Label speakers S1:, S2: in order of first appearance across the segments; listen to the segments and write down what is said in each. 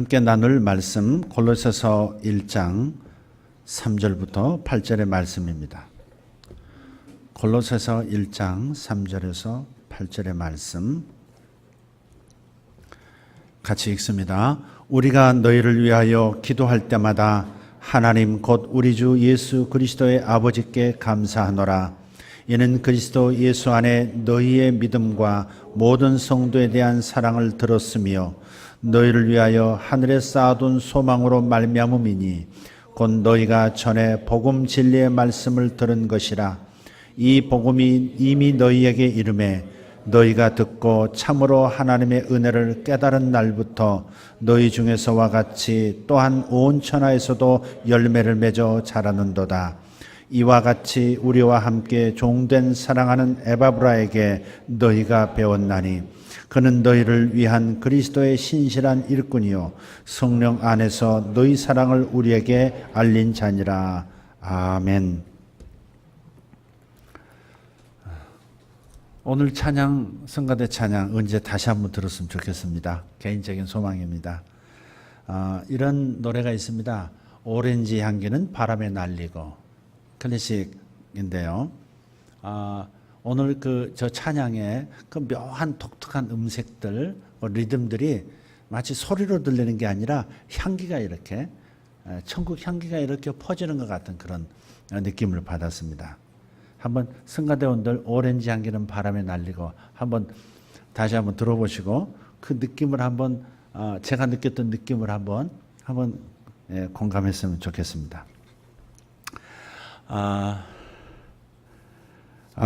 S1: 함께 나눌 말씀 골로새서 1장 3절부터 8절의 말씀입니다. 골로새서 1장 3절에서 8절의 말씀 같이 읽습니다. 우리가 너희를 위하여 기도할 때마다 하나님 곧 우리 주 예수 그리스도의 아버지께 감사하노라. 이는 그리스도 예수 안에 너희의 믿음과 모든 성도에 대한 사랑을 들었으며 너희를 위하여 하늘에 쌓아둔 소망으로 말미암음이니 곧 너희가 전에 복음 진리의 말씀을 들은 것이라. 이 복음이 이미 너희에게 이르매 너희가 듣고 참으로 하나님의 은혜를 깨달은 날부터 너희 중에서와 같이 또한 온 천하에서도 열매를 맺어 자라는도다. 이와 같이 우리와 함께 종된 사랑하는 에바브라에게 너희가 배웠나니 그는 너희를 위한 그리스도의 신실한 일꾼이요 성령 안에서 너희 사랑을 우리에게 알린 자니라. 아멘. 오늘 찬양, 성가대 찬양 언제 다시 한번 들었으면 좋겠습니다. 개인적인 소망입니다. 이런 노래가 있습니다. 오렌지 향기는 바람에 날리고, 클래식인데요. 오늘 저 찬양의 그 묘한 독특한 음색들, 리듬들이 마치 소리로 들리는 게 아니라 향기가 이렇게, 천국 향기가 이렇게 퍼지는 것 같은 그런 느낌을 받았습니다. 한번 성가대원들 오렌지 향기는 바람에 날리고 다시 한번 들어보시고 그 느낌을 한번 제가 느꼈던 느낌을 한번 공감했으면 좋겠습니다.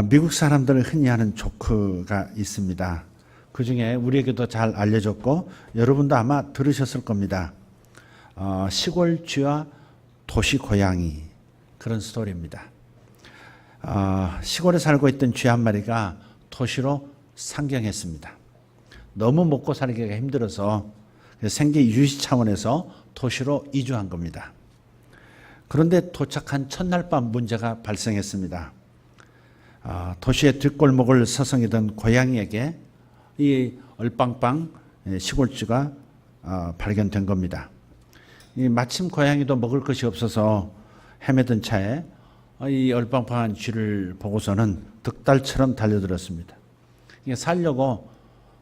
S1: 미국 사람들은 흔히 하는 조크가 있습니다. 그 중에 우리에게도 잘 알려졌고 여러분도 아마 들으셨을 겁니다. 시골 쥐와 도시 고양이 그런 스토리입니다. 시골에 살고 있던 쥐 한 마리가 도시로 상경했습니다. 너무 먹고 살기가 힘들어서 생계 유지 차원에서 도시로 이주한 겁니다. 그런데 도착한 첫날 밤 문제가 발생했습니다. 도시의 뒷골목을 서성이던 고양이에게 이 얼빵빵 시골쥐가 발견된 겁니다. 마침 고양이도 먹을 것이 없어서 헤매던 차에 이 얼빵빵한 쥐를 보고서는 득달처럼 달려들었습니다. 살려고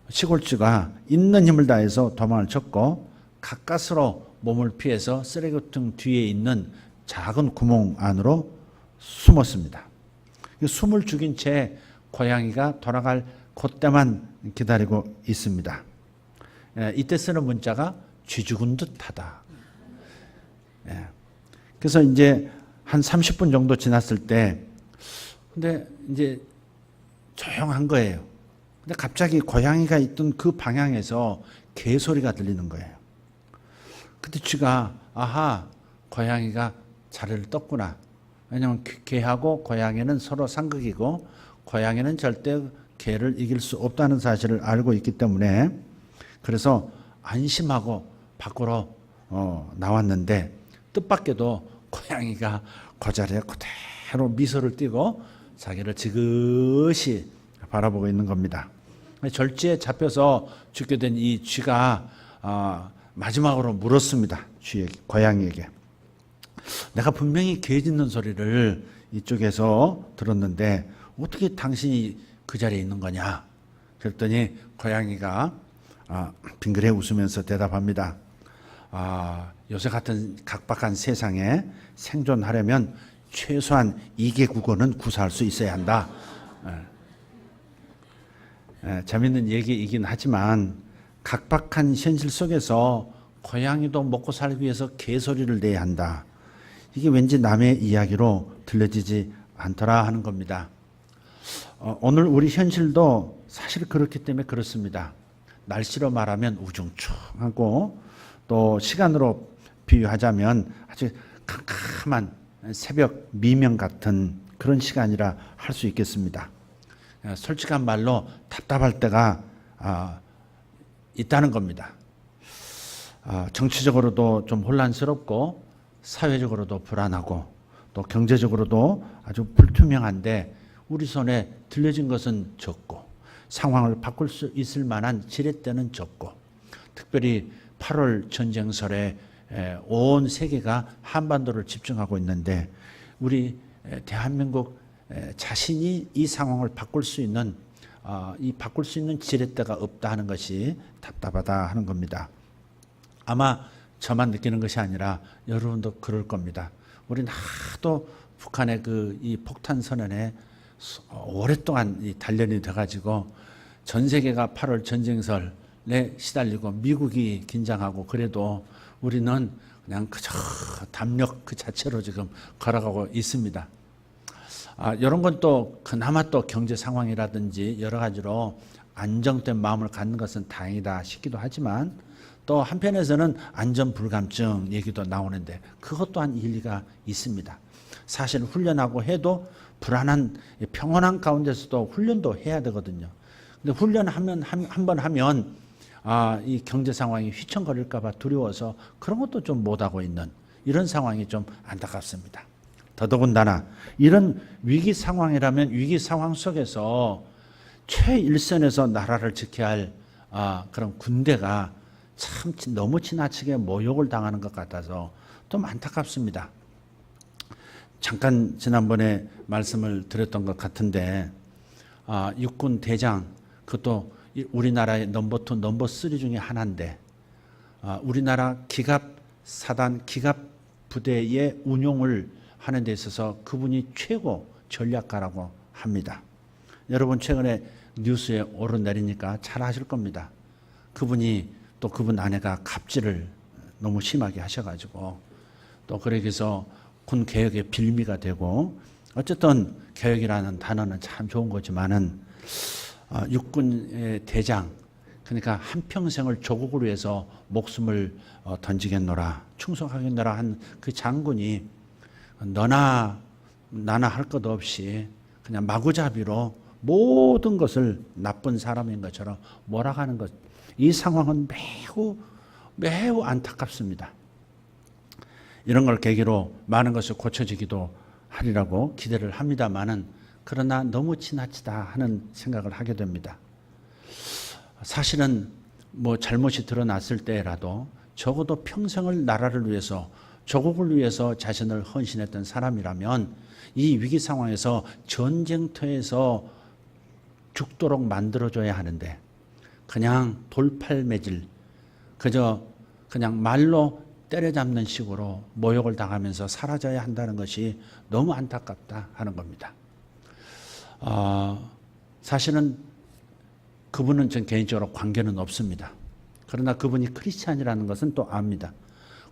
S1: 시골쥐가 있는 힘을 다해서 도망을 쳤고 가까스로 몸을 피해서 쓰레기통 뒤에 있는 작은 구멍 안으로 숨었습니다. 숨을 죽인 채 고양이가 돌아갈 그때만 기다리고 있습니다. 이때 쓰는 문자가 쥐 죽은 듯하다. 그래서 이제 한 30분 정도 지났을 때 근데 이제 조용한 거예요. 근데 갑자기 고양이가 있던 그 방향에서 개 소리가 들리는 거예요. 그때 쥐가 아하 고양이가 자리를 떴구나. 왜냐하면 개하고 고양이는 서로 상극이고 고양이는 절대 개를 이길 수 없다는 사실을 알고 있기 때문에 그래서 안심하고 밖으로 나왔는데 뜻밖에도 고양이가 그 자리에 그대로 미소를 띠고 자기를 지그시 바라보고 있는 겁니다. 절지에 잡혀서 죽게 된 이 쥐가 마지막으로 물었습니다. 고양이에게. 내가 분명히 개 짖는 소리를 이쪽에서 들었는데 어떻게 당신이 그 자리에 있는 거냐? 그랬더니 고양이가 빙그레 웃으면서 대답합니다. 요새 같은 각박한 세상에 생존하려면 최소한 2개 국어는 구사할 수 있어야 한다. 재밌는 얘기이긴 하지만 각박한 현실 속에서 고양이도 먹고 살기 위해서 개소리를 내야 한다. 이게 왠지 남의 이야기로 들려지지 않더라 하는 겁니다. 오늘 우리 현실도 사실 그렇기 때문에 그렇습니다. 날씨로 말하면 우중충하고 또 시간으로 비유하자면 아주 캄캄한 새벽 미명 같은 그런 시간이라 할 수 있겠습니다. 솔직한 말로 답답할 때가 있다는 겁니다. 정치적으로도 좀 혼란스럽고 사회적으로도 불안하고 또 경제적으로도 아주 불투명한데 우리 손에 들려진 것은 적고 상황을 바꿀 수 있을 만한 지렛대는 적고 특별히 8월 전쟁설에 온 세계가 한반도를 집중하고 있는데 우리 대한민국 자신이 이 상황을 바꿀 수 있는 지렛대가 없다 하는 것이 답답하다 하는 겁니다. 아마 저만 느끼는 것이 아니라 여러분도 그럴 겁니다. 우리는 하도 북한의 이 폭탄 선언에 오랫동안 단련이 돼가지고 전 세계가 8월 전쟁설에 시달리고 미국이 긴장하고 그래도 우리는 그냥 그저 담력 그 자체로 지금 걸어가고 있습니다. 이런 건 또 그나마 또 경제 상황이라든지 여러 가지로 안정된 마음을 갖는 것은 다행이다 싶기도 하지만 또 한편에서는 안전 불감증 얘기도 나오는데 그것 또한 일리가 있습니다. 사실 훈련하고 해도 불안한 평온한 가운데서도 훈련도 해야 되거든요. 근데 훈련하면 한번 하면 이 경제 상황이 휘청거릴까 봐 두려워서 그런 것도 좀 못하고 있는 이런 상황이 좀 안타깝습니다. 더더군다나 이런 위기 상황이라면 위기 상황 속에서 최일선에서 나라를 지켜야 할 그런 군대가 참 너무 지나치게 모욕을 당하는 것 같아서 좀 안타깝습니다. 잠깐 지난번에 말씀을 드렸던 것 같은데 육군 대장 그것도 우리나라의 넘버 2, 넘버 3 중에 하나인데 우리나라 기갑사단 기갑부대의 운용을 하는 데 있어서 그분이 최고 전략가라고 합니다. 여러분 최근에 뉴스에 오르내리니까 잘 아실 겁니다. 그분이 또 그분 아내가 갑질을 너무 심하게 하셔가지고 또 그래서 군 개혁의 빌미가 되고 어쨌든 개혁이라는 단어는 참 좋은 거지만은 육군의 대장 그러니까 한평생을 조국을 위해서 목숨을 던지겠노라 충성하겠노라 한 그 장군이 너나 나나 할 것 없이 그냥 마구잡이로 모든 것을 나쁜 사람인 것처럼 몰아가는 것. 이 상황은 매우 안타깝습니다. 이런 걸 계기로 많은 것이 고쳐지기도 하리라고 기대를 합니다만은 그러나 너무 지나치다 하는 생각을 하게 됩니다. 사실은 잘못이 드러났을 때라도 적어도 평생을 나라를 위해서 조국을 위해서 자신을 헌신했던 사람이라면 이 위기 상황에서 전쟁터에서 죽도록 만들어줘야 하는데 그냥 돌팔매질 그냥 말로 때려잡는 식으로 모욕을 당하면서 사라져야 한다는 것이 너무 안타깝다 하는 겁니다. 사실은 그분은 전 개인적으로 관계는 없습니다. 그러나 그분이 크리스찬이라는 것은 또 압니다.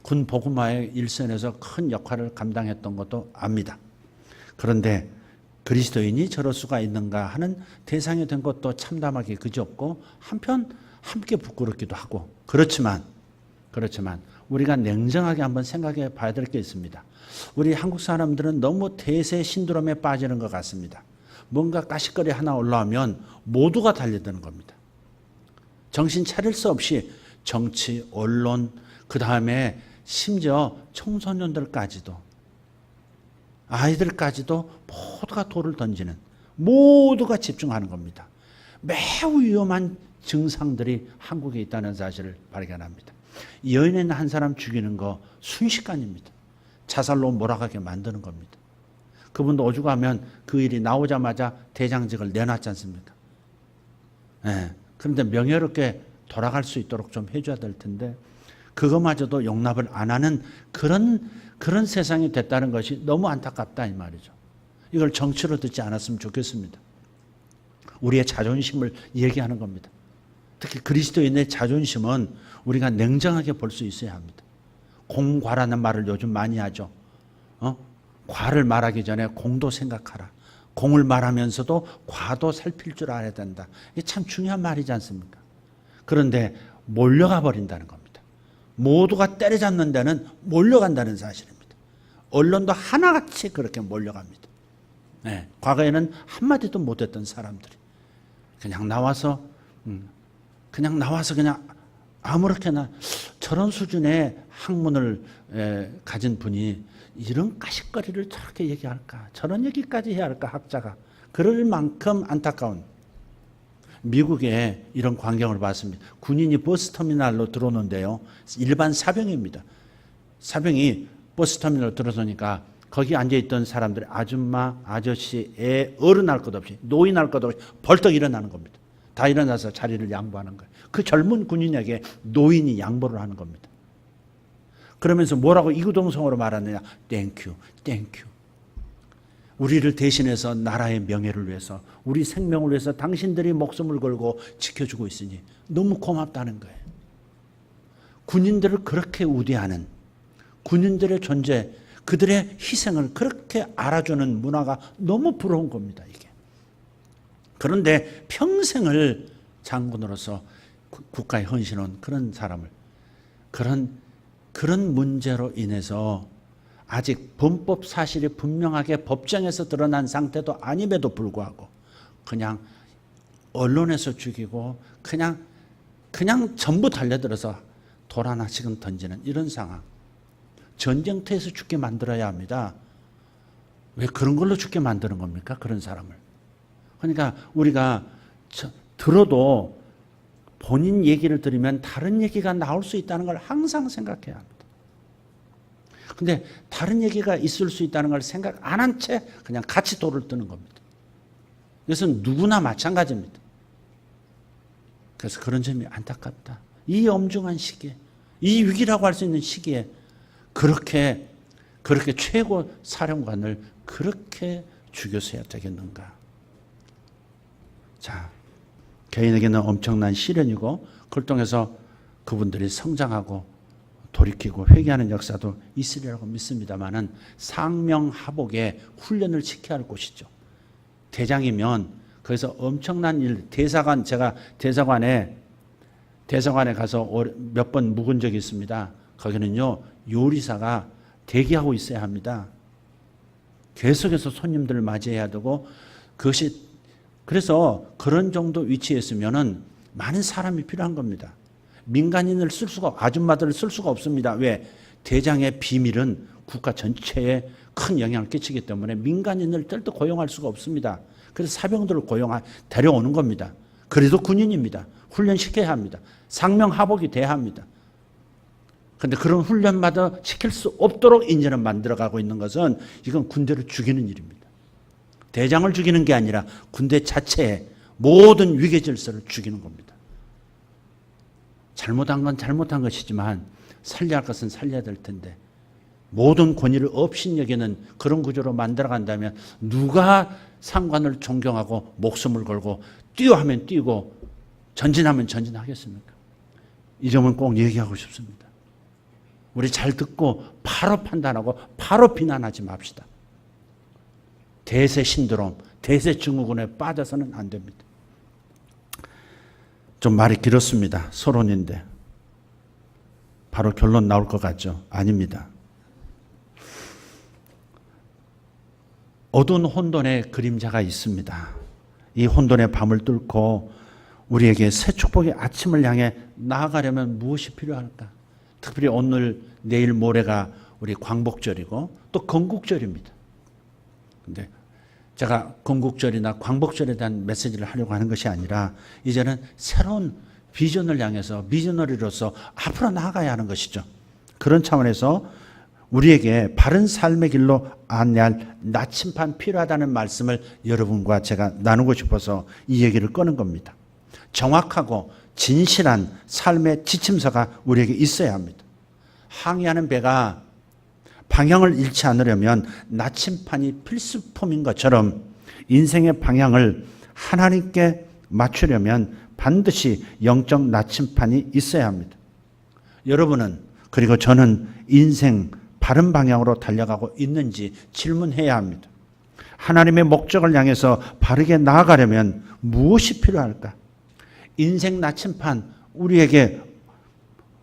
S1: 군 복음화의 일선에서 큰 역할을 감당했던 것도 압니다. 그런데 그리스도인이 저럴 수가 있는가 하는 대상이 된 것도 참담하기 그지없고 한편 함께 부끄럽기도 하고 그렇지만 우리가 냉정하게 한번 생각해 봐야 될 게 있습니다. 우리 한국 사람들은 너무 대세 신드롬에 빠지는 것 같습니다. 뭔가 가시거리 하나 올라오면 모두가 달려드는 겁니다. 정신 차릴 수 없이 정치, 언론, 그 다음에 심지어 청소년들까지도 아이들까지도 모두가 돌을 던지는 모두가 집중하는 겁니다. 매우 위험한 증상들이 한국에 있다는 사실을 발견합니다. 연예인 한 사람 죽이는 거 순식간입니다. 자살로 몰아가게 만드는 겁니다. 그분도 오죽하면 그 일이 나오자마자 대장직을 내놨지 않습니까? 그런데 명예롭게 돌아갈 수 있도록 좀 해줘야 될 텐데 그거마저도 용납을 안 하는 그런 세상이 됐다는 것이 너무 안타깝다 이 말이죠. 이걸 정치로 듣지 않았으면 좋겠습니다. 우리의 자존심을 얘기하는 겁니다. 특히 그리스도인의 자존심은 우리가 냉정하게 볼 수 있어야 합니다. 공과라는 말을 요즘 많이 하죠. 과를 말하기 전에 공도 생각하라. 공을 말하면서도 과도 살필 줄 알아야 된다. 이게 참 중요한 말이지 않습니까? 그런데 몰려가 버린다는 겁니다. 모두가 때려잡는 데는 몰려간다는 사실입니다. 언론도 하나같이 그렇게 몰려갑니다. 과거에는 한마디도 못했던 사람들이 그냥 나와서 그냥 아무렇게나 저런 수준의 학문을 가진 분이 이런 가십거리를 저렇게 얘기할까? 저런 얘기까지 해야 할까? 학자가. 그럴 만큼 안타까운. 미국에 이런 광경을 봤습니다. 군인이 버스터미널로 들어오는데요. 일반 사병입니다. 사병이 버스터미널로 들어서니까 거기 앉아있던 사람들이 아줌마, 아저씨, 애, 어른 할 것 없이, 노인 할 것 없이 벌떡 일어나는 겁니다. 다 일어나서 자리를 양보하는 거예요. 그 젊은 군인에게 노인이 양보를 하는 겁니다. 그러면서 뭐라고 이구동성으로 말하느냐? 땡큐, 땡큐. 우리를 대신해서 나라의 명예를 위해서, 우리 생명을 위해서 당신들이 목숨을 걸고 지켜주고 있으니 너무 고맙다는 거예요. 군인들을 그렇게 우대하는, 군인들의 존재, 그들의 희생을 그렇게 알아주는 문화가 너무 부러운 겁니다, 이게. 그런데 평생을 장군으로서 국가에 헌신한 그런 사람을, 그런 문제로 인해서 아직 범법 사실이 분명하게 법정에서 드러난 상태도 아님에도 불구하고 그냥 언론에서 죽이고 그냥 전부 달려들어서 돌 하나씩은 던지는 이런 상황. 전쟁터에서 죽게 만들어야 합니다. 왜 그런 걸로 죽게 만드는 겁니까? 그런 사람을. 그러니까 우리가 들어도 본인 얘기를 들으면 다른 얘기가 나올 수 있다는 걸 항상 생각해야 합니다. 근데 다른 얘기가 있을 수 있다는 걸 생각 안 한 채 그냥 같이 돌을 뜨는 겁니다. 이것은 누구나 마찬가지입니다. 그래서 그런 점이 안타깝다. 이 엄중한 시기에, 이 위기라고 할 수 있는 시기에 그렇게 최고 사령관을 그렇게 죽였어야 되겠는가. 자, 개인에게는 엄청난 시련이고 그걸 통해서 그분들이 성장하고 돌이키고 회개하는 역사도 있으리라고 믿습니다만은 상명하복에 훈련을 시켜야 할 곳이죠. 대장이면 거기서 엄청난 일, 제가 대사관에 가서 몇 번 묵은 적이 있습니다. 거기는요, 요리사가 대기하고 있어야 합니다. 계속해서 손님들을 맞이해야 되고, 그래서 그런 정도 위치에 있으면은 많은 사람이 필요한 겁니다. 민간인을 아줌마들을 쓸 수가 없습니다. 왜? 대장의 비밀은 국가 전체에 큰 영향을 끼치기 때문에 민간인을 절대 고용할 수가 없습니다. 그래서 사병들을 데려오는 겁니다. 그래도 군인입니다. 훈련시켜야 합니다. 상명하복이 돼야 합니다. 그런데 그런 훈련마다 시킬 수 없도록 이제는 만들어가고 있는 것은 이건 군대를 죽이는 일입니다. 대장을 죽이는 게 아니라 군대 자체의 모든 위계 질서를 죽이는 겁니다. 잘못한 건 잘못한 것이지만 살려야 할 것은 살려야 될 텐데 모든 권위를 업신여기는 그런 구조로 만들어간다면 누가 상관을 존경하고 목숨을 걸고 뛰어 하면 뛰고 전진하면 전진하겠습니까? 이 점은 꼭 얘기하고 싶습니다. 우리 잘 듣고 바로 판단하고 바로 비난하지 맙시다. 대세 신드롬, 대세 증후군에 빠져서는 안 됩니다. 좀 말이 길었습니다. 서론인데 바로 결론 나올 것 같죠? 아닙니다. 어두운 혼돈의 그림자가 있습니다. 이 혼돈의 밤을 뚫고 우리에게 새 축복의 아침을 향해 나아가려면 무엇이 필요할까? 특별히 오늘, 내일, 모레가 우리 광복절이고 또 건국절입니다. 근데 제가 건국절이나 광복절에 대한 메시지를 하려고 하는 것이 아니라 이제는 새로운 비전을 향해서 미셔너리로서 앞으로 나아가야 하는 것이죠. 그런 차원에서 우리에게 바른 삶의 길로 안내할 나침반 필요하다는 말씀을 여러분과 제가 나누고 싶어서 이 얘기를 꺼낸 겁니다. 정확하고 진실한 삶의 지침서가 우리에게 있어야 합니다. 항해하는 배가 방향을 잃지 않으려면 나침반이 필수품인 것처럼 인생의 방향을 하나님께 맞추려면 반드시 영적 나침반이 있어야 합니다. 여러분은 그리고 저는 인생 바른 방향으로 달려가고 있는지 질문해야 합니다. 하나님의 목적을 향해서 바르게 나아가려면 무엇이 필요할까? 인생 나침반 우리에게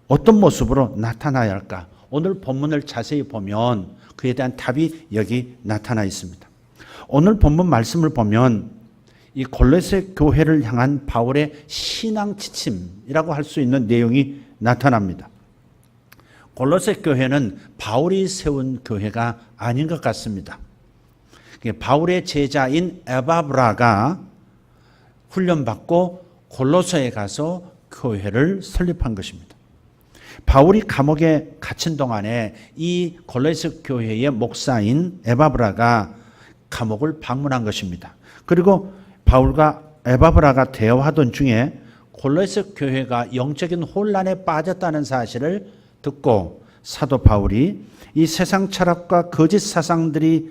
S1: 어떤 모습으로 나타나야 할까? 오늘 본문을 자세히 보면 그에 대한 답이 여기 나타나 있습니다. 오늘 본문 말씀을 보면 이 골로새 교회를 향한 바울의 신앙 지침이라고 할 수 있는 내용이 나타납니다. 골로새 교회는 바울이 세운 교회가 아닌 것 같습니다. 바울의 제자인 에바브라가 훈련받고 골로새에 가서 교회를 설립한 것입니다. 바울이 감옥에 갇힌 동안에 이 골로새 교회의 목사인 에바브라가 감옥을 방문한 것입니다. 그리고 바울과 에바브라가 대화하던 중에 골로새 교회가 영적인 혼란에 빠졌다는 사실을 듣고 사도 바울이 이 세상 철학과 거짓 사상들이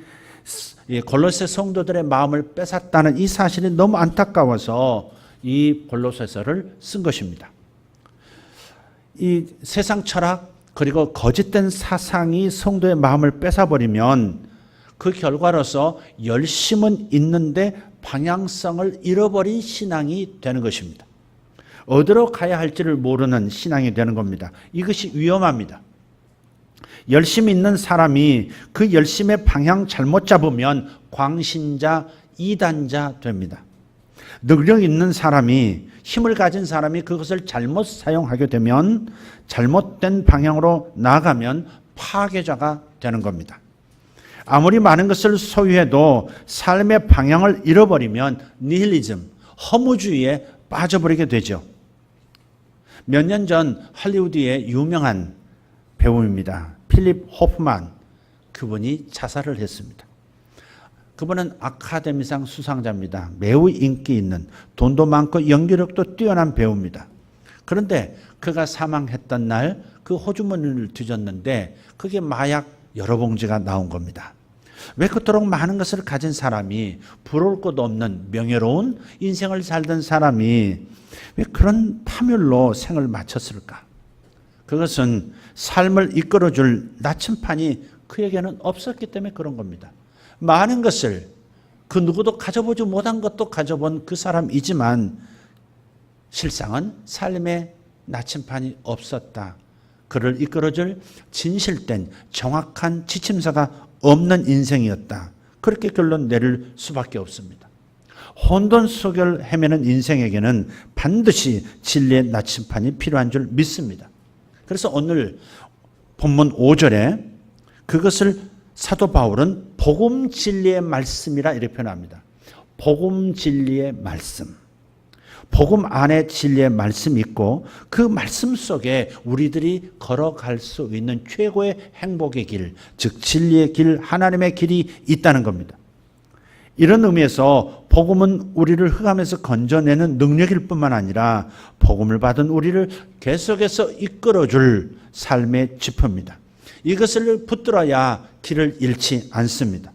S1: 골로새 성도들의 마음을 뺏었다는 이 사실이 너무 안타까워서 이 골로새서를 쓴 것입니다. 이 세상 철학 그리고 거짓된 사상이 성도의 마음을 뺏어버리면 그 결과로서 열심은 있는데 방향성을 잃어버린 신앙이 되는 것입니다. 어디로 가야 할지를 모르는 신앙이 되는 겁니다. 이것이 위험합니다. 열심히 있는 사람이 그 열심의 방향 잘못 잡으면 광신자, 이단자 됩니다. 능력 있는 사람이, 힘을 가진 사람이 그것을 잘못 사용하게 되면 잘못된 방향으로 나아가면 파괴자가 되는 겁니다. 아무리 많은 것을 소유해도 삶의 방향을 잃어버리면 니힐리즘, 허무주의에 빠져버리게 되죠. 몇 년 전 할리우드의 유명한 배우입니다. 필립 호프만, 그분이 자살을 했습니다. 그분은 아카데미상 수상자입니다. 매우 인기 있는, 돈도 많고 연기력도 뛰어난 배우입니다. 그런데 그가 사망했던 날 그 호주머니를 뒤졌는데 그게 마약 여러 봉지가 나온 겁니다. 왜 그토록 많은 것을 가진 사람이, 부러울 것 없는 명예로운 인생을 살던 사람이 왜 그런 파멸로 생을 마쳤을까? 그것은 삶을 이끌어줄 나침판이 그에게는 없었기 때문에 그런 겁니다. 많은 것을, 그 누구도 가져보지 못한 것도 가져본 그 사람이지만 실상은 삶의 나침판이 없었다. 그를 이끌어줄 진실된 정확한 지침서가 없는 인생이었다. 그렇게 결론 내릴 수밖에 없습니다. 혼돈속을 헤매는 인생에게는 반드시 진리의 나침판이 필요한 줄 믿습니다. 그래서 오늘 본문 5절에 그것을 사도 바울은 복음 진리의 말씀이라 이렇게 표현합니다. 복음 진리의 말씀. 복음 안에 진리의 말씀이 있고 그 말씀 속에 우리들이 걸어갈 수 있는 최고의 행복의 길, 즉 진리의 길, 하나님의 길이 있다는 겁니다. 이런 의미에서 복음은 우리를 흑암에서 건져내는 능력일 뿐만 아니라 복음을 받은 우리를 계속해서 이끌어줄 삶의 지표입니다. 이것을 붙들어야 길을 잃지 않습니다.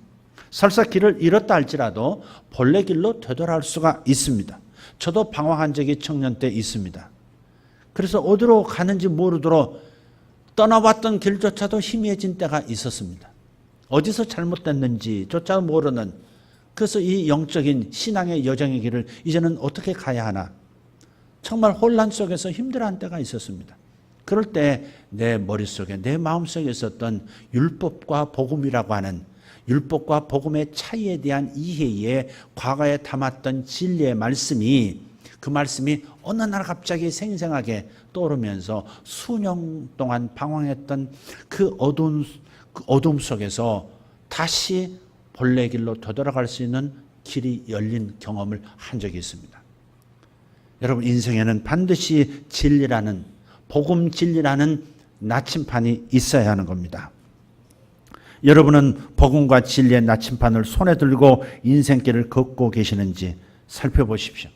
S1: 설사 길을 잃었다 할지라도 본래 길로 되돌아올 수가 있습니다. 저도 방황한 적이 청년 때 있습니다. 그래서 어디로 가는지 모르도록 떠나왔던 길조차도 희미해진 때가 있었습니다. 어디서 잘못됐는지 조차 모르는, 그래서 이 영적인 신앙의 여정의 길을 이제는 어떻게 가야 하나, 정말 혼란 속에서 힘들어한 때가 있었습니다. 그럴 때 내 머릿속에, 내 마음속에 있었던 율법과 복음이라고 하는, 율법과 복음의 차이에 대한 이해에 과거에 담았던 진리의 말씀이, 그 말씀이 어느 날 갑자기 생생하게 떠오르면서 수년 동안 방황했던 그 어둠 속에서 다시 본래 길로 되돌아갈 수 있는 길이 열린 경험을 한 적이 있습니다. 여러분, 인생에는 반드시 진리라는, 복음 진리라는 나침판이 있어야 하는 겁니다. 여러분은 복음과 진리의 나침판을 손에 들고 인생길을 걷고 계시는지 살펴보십시오.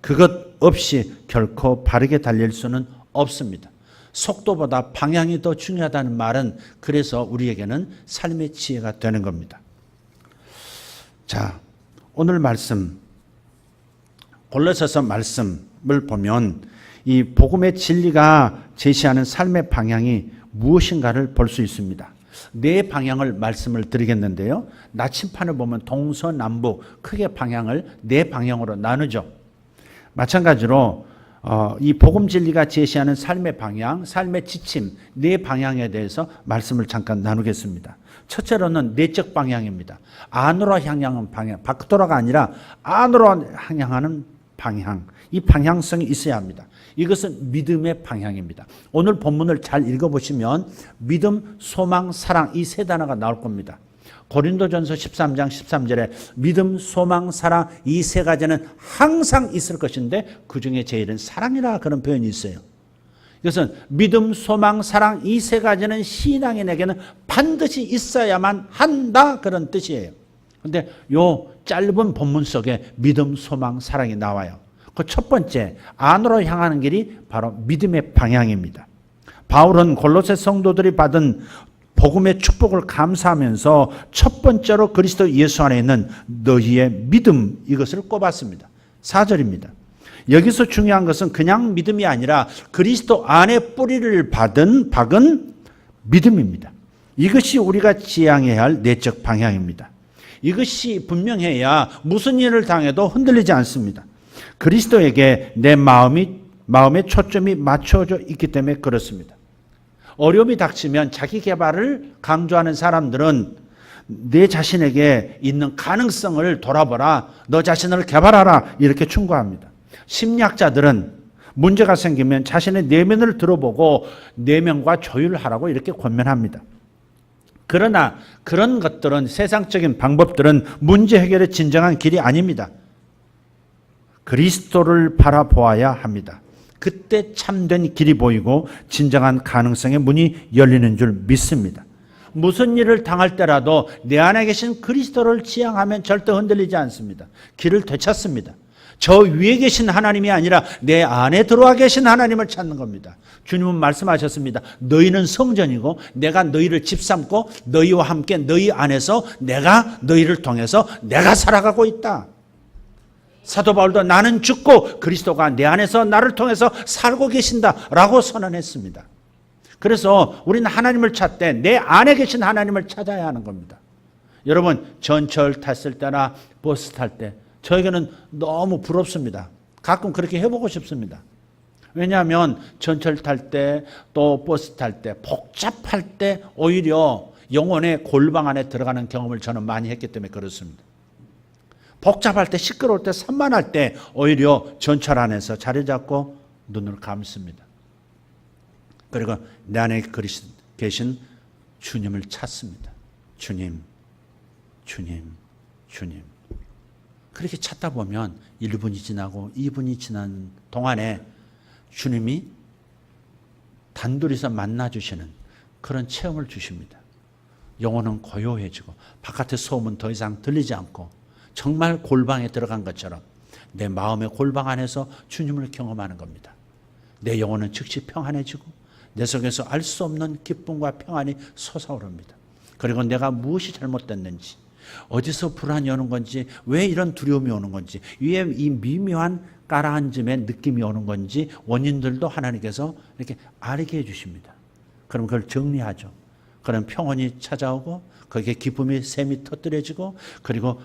S1: 그것 없이 결코 바르게 달릴 수는 없습니다. 속도보다 방향이 더 중요하다는 말은 그래서 우리에게는 삶의 지혜가 되는 겁니다. 자, 오늘 말씀, 골로새서 말씀을 보면 이 복음의 진리가 제시하는 삶의 방향이 무엇인가를 볼 수 있습니다. 네 방향을 말씀을 드리겠는데요. 나침판을 보면 동서남북 크게 방향을 네 방향으로 나누죠. 마찬가지로 이 복음 진리가 제시하는 삶의 방향, 삶의 지침, 네 방향에 대해서 말씀을 잠깐 나누겠습니다. 첫째로는 내적 방향입니다. 안으로 향하는 방향, 밖으로가 아니라 안으로 향하는 방향. 이 방향성이 있어야 합니다. 이것은 믿음의 방향입니다. 오늘 본문을 잘 읽어보시면 믿음, 소망, 사랑 이 세 단어가 나올 겁니다. 고린도전서 13장 13절에 믿음, 소망, 사랑 이 세 가지는 항상 있을 것인데 그중에 제일은 사랑이라 그런 표현이 있어요. 이것은 믿음, 소망, 사랑 이 세 가지는 신앙인에게는 반드시 있어야만 한다 그런 뜻이에요. 그런데 요 짧은 본문 속에 믿음, 소망, 사랑이 나와요. 그 첫 번째 안으로 향하는 길이 바로 믿음의 방향입니다. 바울은 골로새 성도들이 받은 복음의 축복을 감사하면서 첫 번째로 그리스도 예수 안에 있는 너희의 믿음 이것을 꼽았습니다. 4절입니다. 여기서 중요한 것은 그냥 믿음이 아니라 그리스도 안에 뿌리를 박은 믿음입니다. 이것이 우리가 지향해야 할 내적 방향입니다. 이것이 분명해야 무슨 일을 당해도 흔들리지 않습니다. 그리스도에게 내 마음의 초점이 맞춰져 있기 때문에 그렇습니다. 어려움이 닥치면 자기 개발을 강조하는 사람들은 내 자신에게 있는 가능성을 돌아보라, 너 자신을 개발하라 이렇게 충고합니다. 심리학자들은 문제가 생기면 자신의 내면을 들어보고 내면과 조율하라고 이렇게 권면합니다. 그러나 그런 것들은 세상적인 방법들은 문제 해결의 진정한 길이 아닙니다. 그리스도를 바라보아야 합니다. 그때 참된 길이 보이고 진정한 가능성의 문이 열리는 줄 믿습니다. 무슨 일을 당할 때라도 내 안에 계신 그리스도를 지향하면 절대 흔들리지 않습니다. 길을 되찾습니다. 저 위에 계신 하나님이 아니라 내 안에 들어와 계신 하나님을 찾는 겁니다. 주님은 말씀하셨습니다. 너희는 성전이고 내가 너희를 집삼고 너희와 함께 너희 안에서 내가 너희를 통해서 내가 살아가고 있다. 사도 바울도 나는 죽고 그리스도가 내 안에서 나를 통해서 살고 계신다라고 선언했습니다. 그래서 우리는 하나님을 찾되 내 안에 계신 하나님을 찾아야 하는 겁니다. 여러분 전철 탔을 때나 버스 탈 때 저에게는 너무 부럽습니다. 가끔 그렇게 해보고 싶습니다. 왜냐하면 전철 탈 때 또 버스 탈 때 복잡할 때 오히려 영혼의 골방 안에 들어가는 경험을 저는 많이 했기 때문에 그렇습니다. 복잡할 때 시끄러울 때 산만할 때 오히려 전철 안에서 자리 잡고 눈을 감습니다. 그리고 내 안에 계신 주님을 찾습니다. 주님, 주님, 주님. 그렇게 찾다 보면 1분이 지나고 2분이 지난 동안에 주님이 단둘이서 만나주시는 그런 체험을 주십니다. 영혼은 고요해지고 바깥의 소음은 더 이상 들리지 않고 정말 골방에 들어간 것처럼 내 마음의 골방 안에서 주님을 경험하는 겁니다. 내 영혼은 즉시 평안해지고 내 속에서 알 수 없는 기쁨과 평안이 솟아오릅니다. 그리고 내가 무엇이 잘못됐는지, 어디서 불안이 오는 건지, 왜 이런 두려움이 오는 건지, 위에 이 미묘한 가라앉음의 느낌이 오는 건지 원인들도 하나님께서 이렇게 알게 해주십니다. 그럼 그걸 정리하죠. 그럼 평온이 찾아오고 거기에 기쁨이 샘이 터뜨려지고 그리고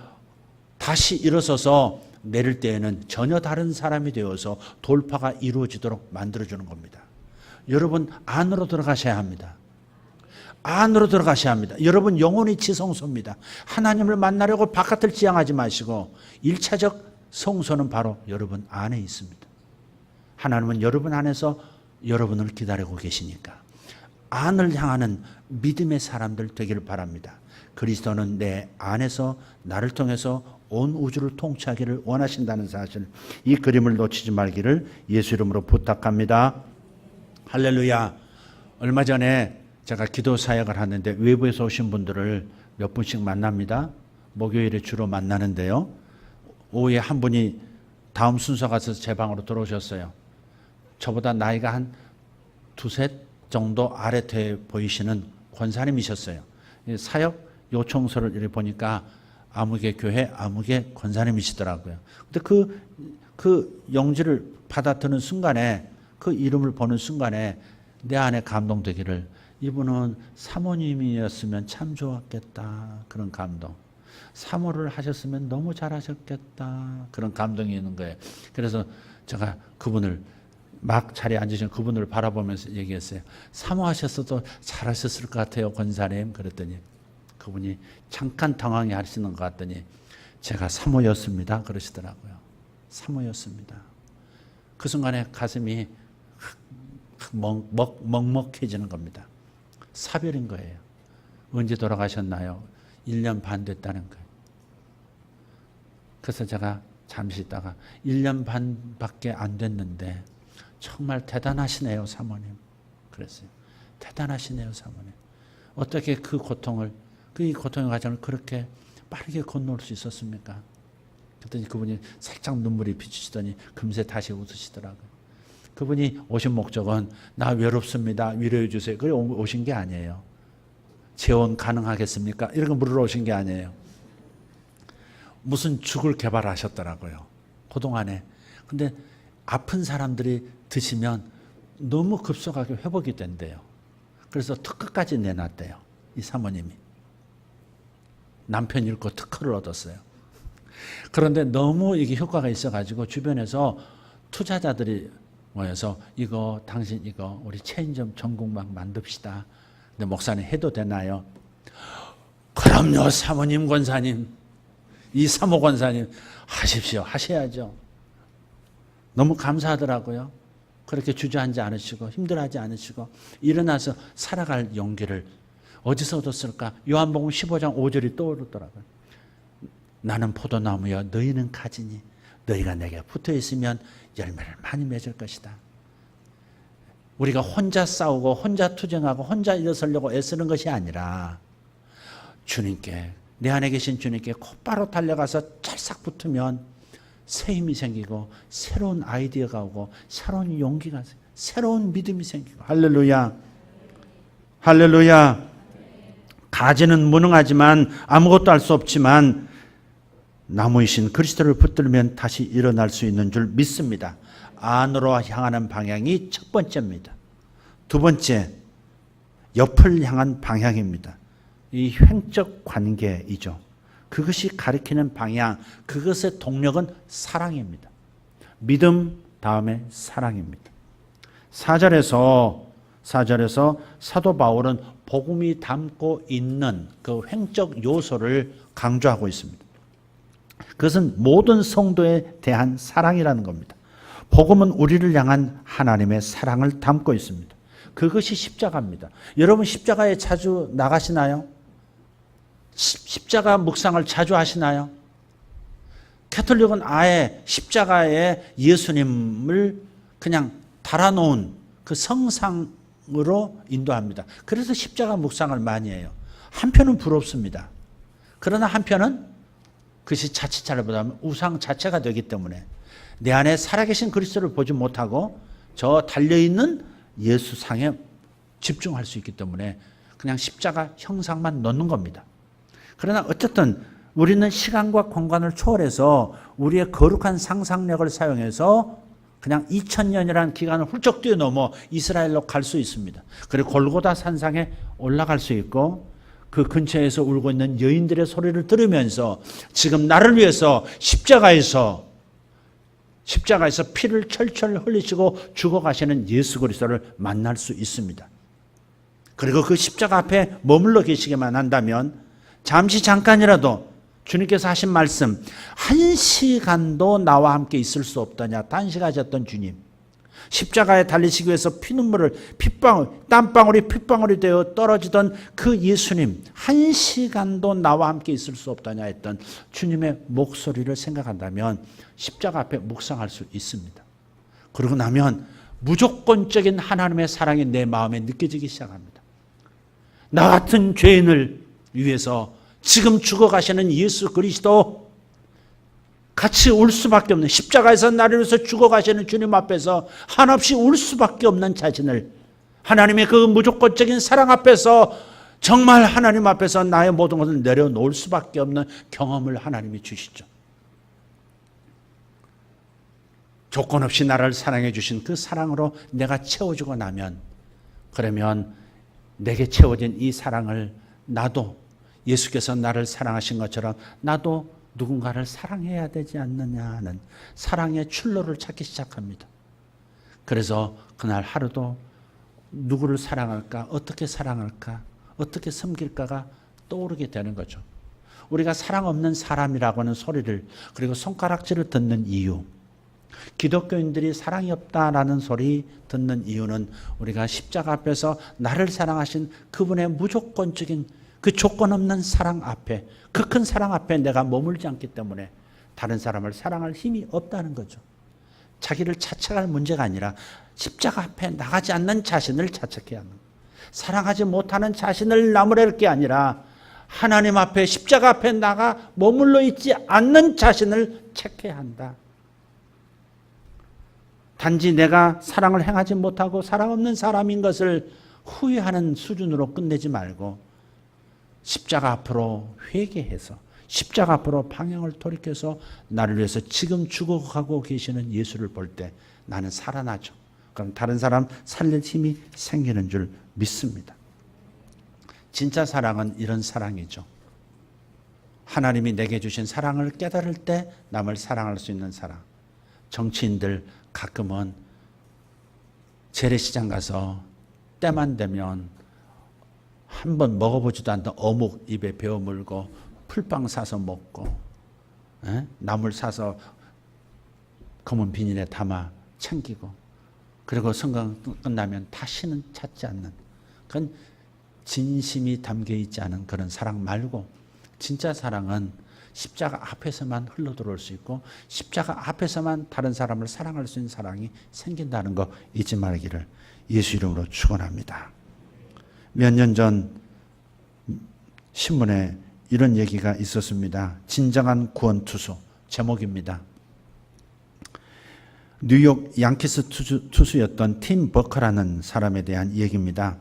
S1: 다시 일어서서 내릴 때에는 전혀 다른 사람이 되어서 돌파가 이루어지도록 만들어주는 겁니다. 여러분 안으로 들어가셔야 합니다. 안으로 들어가셔야 합니다. 여러분 영혼이 지성소입니다. 하나님을 만나려고 바깥을 지향하지 마시고 1차적 성소는 바로 여러분 안에 있습니다. 하나님은 여러분 안에서 여러분을 기다리고 계시니까 안을 향하는 믿음의 사람들 되기를 바랍니다. 그리스도는 내 안에서 나를 통해서 온 우주를 통치하기를 원하신다는 사실, 이 그림을 놓치지 말기를 예수 이름으로 부탁합니다. 할렐루야. 얼마 전에 제가 기도 사역을 하는데 외부에서 오신 분들을 몇 분씩 만납니다. 목요일에 주로 만나는데요. 오후에 한 분이 다음 순서 가서 제 방으로 들어오셨어요. 저보다 나이가 한 두셋 정도 아래 돼 보이시는 권사님이셨어요. 사역 요청서를 이렇게 보니까 아무개 교회 아무개 권사님이시더라고요. 근데 그 영지를 받아드는 순간에 그 이름을 보는 순간에 내 안에 감동되기를, 이분은 사모님이었으면 참 좋았겠다 그런 감동, 사모를 하셨으면 너무 잘하셨겠다 그런 감동이 있는 거예요. 그래서 제가 그분을 막 자리에 앉으신 그분을 바라보면서 얘기했어요. 사모하셨어도 잘하셨을 것 같아요 권사님. 그랬더니 그분이 잠깐 당황해 하시는 것 같더니 제가 사모였습니다 그러시더라고요. 사모였습니다. 그 순간에 가슴이 먹먹해지는 겁니다. 사별인 거예요. 언제 돌아가셨나요? 1년 반 됐다는 거예요. 그래서 제가 잠시 있다가 1년 반밖에 안 됐는데 정말 대단하시네요, 사모님. 그랬어요. 대단하시네요, 사모님. 어떻게 그 고통의 과정을 그렇게 빠르게 건너올 수 있었습니까? 그랬더니 그분이 살짝 눈물이 비치시더니 금세 다시 웃으시더라고요. 그분이 오신 목적은 나 외롭습니다, 위로해 주세요. 그래 오신 게 아니에요. 재혼 가능하겠습니까? 이런 거 물으러 오신 게 아니에요. 무슨 죽을 개발하셨더라고요, 그동안에. 근데 아픈 사람들이 드시면 너무 급속하게 회복이 된대요. 그래서 특허까지 내놨대요, 이 사모님이. 남편 잃고 특허를 얻었어요. 그런데 너무 이게 효과가 있어가지고 주변에서 투자자들이 모여서 이거 당신 이거 우리 체인점 전국막 만듭시다. 근데 목사님 해도 되나요? 그럼요, 사모님 권사님, 이 사모 권사님 하십시오. 하셔야죠. 너무 감사하더라고요. 그렇게 주저앉지 않으시고 힘들어하지 않으시고 일어나서 살아갈 용기를 어디서 얻었을까? 요한복음 15장 5절이 떠오르더라고요. 나는 포도나무여 너희는 가지니 너희가 내게 붙어있으면 열매를 많이 맺을 것이다. 우리가 혼자 싸우고 혼자 투쟁하고 혼자 일어서려고 애쓰는 것이 아니라 주님께, 내 안에 계신 주님께 곧바로 달려가서 찰싹 붙으면 새 힘이 생기고 새로운 아이디어가 오고 새로운 용기가, 새로운 믿음이 생기고. 할렐루야, 할렐루야. 가지는 무능하지만 아무것도 할 수 없지만 나무이신 그리스도를 붙들면 다시 일어날 수 있는 줄 믿습니다. 안으로 향하는 방향이 첫 번째입니다. 두 번째, 옆을 향한 방향입니다. 이 횡적 관계이죠. 그것이 가리키는 방향, 그것의 동력은 사랑입니다. 믿음 다음에 사랑입니다. 4절에서 사도 바울은 복음이 담고 있는 그 횡적 요소를 강조하고 있습니다. 그것은 모든 성도에 대한 사랑이라는 겁니다. 복음은 우리를 향한 하나님의 사랑을 담고 있습니다. 그것이 십자가입니다. 여러분 십자가에 자주 나가시나요? 십자가 묵상을 자주 하시나요? 캐톨릭은 아예 십자가에 예수님을 그냥 달아놓은 그 성상으로 인도합니다. 그래서 십자가 묵상을 많이 해요. 한편은 부럽습니다. 그러나 한편은 그것이 자칫 잘못하면 우상 자체가 되기 때문에 내 안에 살아계신 그리스도를 보지 못하고 저 달려있는 예수상에 집중할 수 있기 때문에 그냥 십자가 형상만 넣는 겁니다. 그러나 어쨌든 우리는 시간과 공간을 초월해서 우리의 거룩한 상상력을 사용해서 그냥 2000년이라는 기간을 훌쩍 뛰어넘어 이스라엘로 갈 수 있습니다. 그리고 골고다 산상에 올라갈 수 있고 그 근처에서 울고 있는 여인들의 소리를 들으면서 지금 나를 위해서 십자가에서 피를 철철 흘리시고 죽어가시는 예수 그리스도를 만날 수 있습니다. 그리고 그 십자가 앞에 머물러 계시기만 한다면 잠깐이라도 주님께서 하신 말씀, 1시간도 나와 함께 있을 수 없다냐 단식하셨던 주님, 십자가에 달리시기 위해서 피눈물을 땀방울이 핏방울이 되어 떨어지던 그 예수님, 1시간도 나와 함께 있을 수 없다냐 했던 주님의 목소리를 생각한다면 십자가 앞에 묵상할 수 있습니다. 그러고 나면 무조건적인 하나님의 사랑이 내 마음에 느껴지기 시작합니다. 나 같은 죄인을 위해서 지금 죽어가시는 예수 그리스도, 같이 울 수밖에 없는, 십자가에서 나를 위해서 죽어가시는 주님 앞에서 한없이 울 수밖에 없는 자신을 하나님의 그 무조건적인 사랑 앞에서 정말 하나님 앞에서 나의 모든 것을 내려놓을 수밖에 없는 경험을 하나님이 주시죠. 조건 없이 나를 사랑해 주신 그 사랑으로 내가 채워주고 나면, 그러면 내게 채워진 이 사랑을 나도, 예수께서 나를 사랑하신 것처럼 나도 누군가를 사랑해야 되지 않느냐 하는 사랑의 출로를 찾기 시작합니다. 그래서 그날 하루도 누구를 사랑할까, 어떻게 사랑할까, 어떻게 섬길까가 떠오르게 되는 거죠. 우리가 사랑 없는 사람이라고 하는 소리를, 그리고 손가락질을 듣는 이유, 기독교인들이 사랑이 없다라는 소리 듣는 이유는 우리가 십자가 앞에서 나를 사랑하신 그분의 무조건적인 그 조건 없는 사랑 앞에, 그 큰 사랑 앞에 내가 머물지 않기 때문에 다른 사람을 사랑할 힘이 없다는 거죠. 자기를 자책할 문제가 아니라 십자가 앞에 나가지 않는 자신을 자책해야 하는 거예요. 사랑하지 못하는 자신을 나무랄 게 아니라 하나님 앞에 십자가 앞에 나가 머물러 있지 않는 자신을 체크해야 한다. 단지 내가 사랑을 행하지 못하고 사랑 없는 사람인 것을 후회하는 수준으로 끝내지 말고 십자가 앞으로 회개해서 십자가 앞으로 방향을 돌이켜서 나를 위해서 지금 죽어가고 계시는 예수를 볼 때 나는 살아나죠. 그럼 다른 사람 살릴 힘이 생기는 줄 믿습니다. 진짜 사랑은 이런 사랑이죠. 하나님이 내게 주신 사랑을 깨달을 때 남을 사랑할 수 있는 사랑. 정치인들 가끔은 재래시장 가서 때만 되면 한 번 먹어보지도 않던 어묵 입에 베어 물고 풀빵 사서 먹고 나물 사서 검은 비닐에 담아 챙기고 그리고 선거 끝나면 다시는 찾지 않는 그건 진심이 담겨 있지 않은 그런 사랑 말고 진짜 사랑은 십자가 앞에서만 흘러들어올 수 있고 십자가 앞에서만 다른 사람을 사랑할 수 있는 사랑이 생긴다는 거 잊지 말기를 예수 이름으로 축원합니다. 몇 년 전 신문에 이런 얘기가 있었습니다. 진정한 구원투수 제목입니다. 뉴욕 양키스 투수였던 팀 버커라는 사람에 대한 얘기입니다.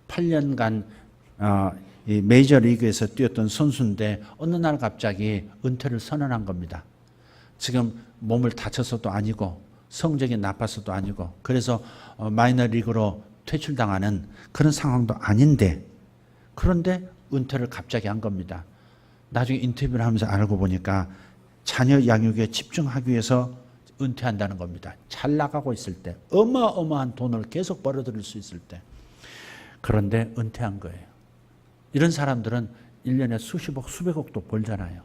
S1: 8년간 이 메이저리그에서 뛰었던 선수인데 어느 날 갑자기 은퇴를 선언한 겁니다. 지금 몸을 다쳐서도 아니고 성적이 나빠서도 아니고 그래서 마이너리그로 퇴출당하는 그런 상황도 아닌데 그런데 은퇴를 갑자기 한 겁니다. 나중에 인터뷰를 하면서 알고 보니까 자녀 양육에 집중하기 위해서 은퇴한다는 겁니다. 잘 나가고 있을 때 어마어마한 돈을 계속 벌어들일 수 있을 때 그런데 은퇴한 거예요. 이런 사람들은 1년에 수십억 수백억도 벌잖아요.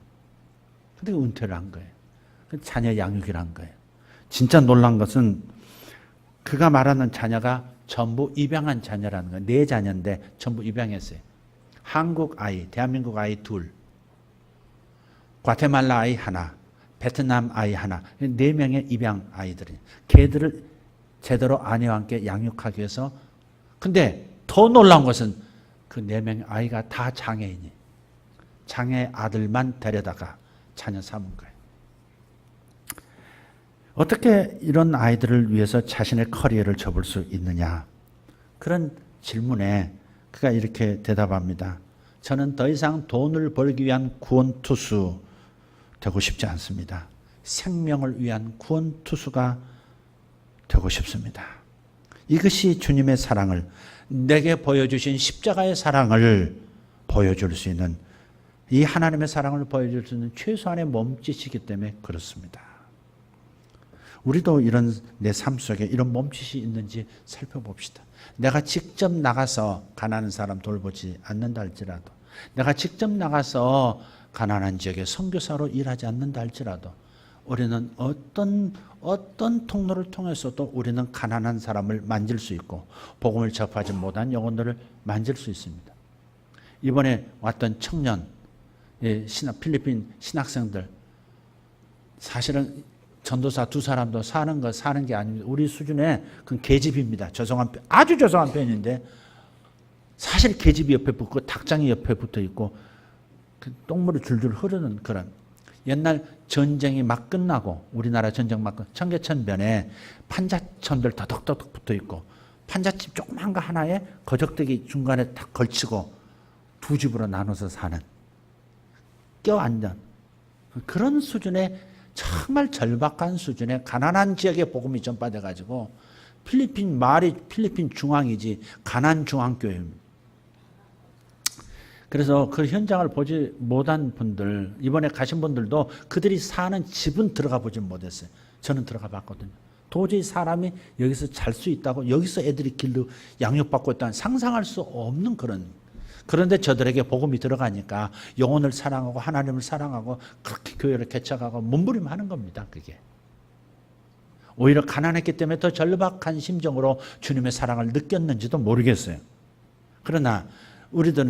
S1: 근데 은퇴를 한 거예요. 자녀 양육이란 거예요. 진짜 놀란 것은 그가 말하는 자녀가 전부 입양한 자녀라는 거예요. 4자녀인데 전부 입양했어요. 한국 아이, 대한민국 아이 2, 과테말라 아이 1, 베트남 아이 1, 4명의 입양 아이들이 걔들을 제대로 아내와 함께 양육하기 위해서 근데 더 놀라운 것은 그 4명의 아이가 다 장애인이 장애 아들만 데려다가 자녀 삼은 거예요. 어떻게 이런 아이들을 위해서 자신의 커리어를 접을 수 있느냐 그런 질문에 그가 이렇게 대답합니다. 저는 더 이상 돈을 벌기 위한 구원투수 되고 싶지 않습니다. 생명을 위한 구원투수가 되고 싶습니다. 이것이 주님의 사랑을 내게 보여주신 십자가의 사랑을 보여줄 수 있는 이 하나님의 사랑을 보여줄 수 있는 최소한의 몸짓이기 때문에 그렇습니다. 우리도 이런 내 삶 속에 이런 몸짓이 있는지 살펴봅시다. 내가 직접 나가서 가난한 사람 돌보지 않는다 할지라도 내가 직접 나가서 가난한 지역에 선교사로 일하지 않는다 할지라도 우리는 어떤 통로를 통해서도 우리는 가난한 사람을 만질 수 있고 복음을 접하지 못한 영혼들을 만질 수 있습니다. 이번에 왔던 청년 필리핀 신학생들 사실은 전도사 2사람도 사는 게 아닙니다. 우리 수준의 그 계집입니다. 아주 저성한 편인데 사실 계집이 옆에 붙고 닭장이 옆에 붙어 있고 그 똥물이 줄줄 흐르는 그런 옛날 전쟁이 막 끝나고 우리나라 전쟁 막 청계천변에 판자촌들 더덕더덕 붙어 있고 판잣집 조그만 거 하나에 거적대기 중간에 딱 걸치고 2집으로 나눠서 사는 껴앉은 그런 수준의 정말 절박한 수준의 가난한 지역에 복음이 전파돼가지고 필리핀 말이 필리핀 중앙이지 가난 중앙교회입니다. 그래서 그 현장을 보지 못한 분들 이번에 가신 분들도 그들이 사는 집은 들어가 보지 못했어요. 저는 들어가 봤거든요. 도저히 사람이 여기서 잘 수 있다고 여기서 애들이 길로 양육받고 있다는 상상할 수 없는 그런데 저들에게 복음이 들어가니까 영혼을 사랑하고 하나님을 사랑하고 그렇게 교회를 개척하고 몸부림하는 겁니다. 그게 오히려 가난했기 때문에 더 절박한 심정으로 주님의 사랑을 느꼈는지도 모르겠어요. 그러나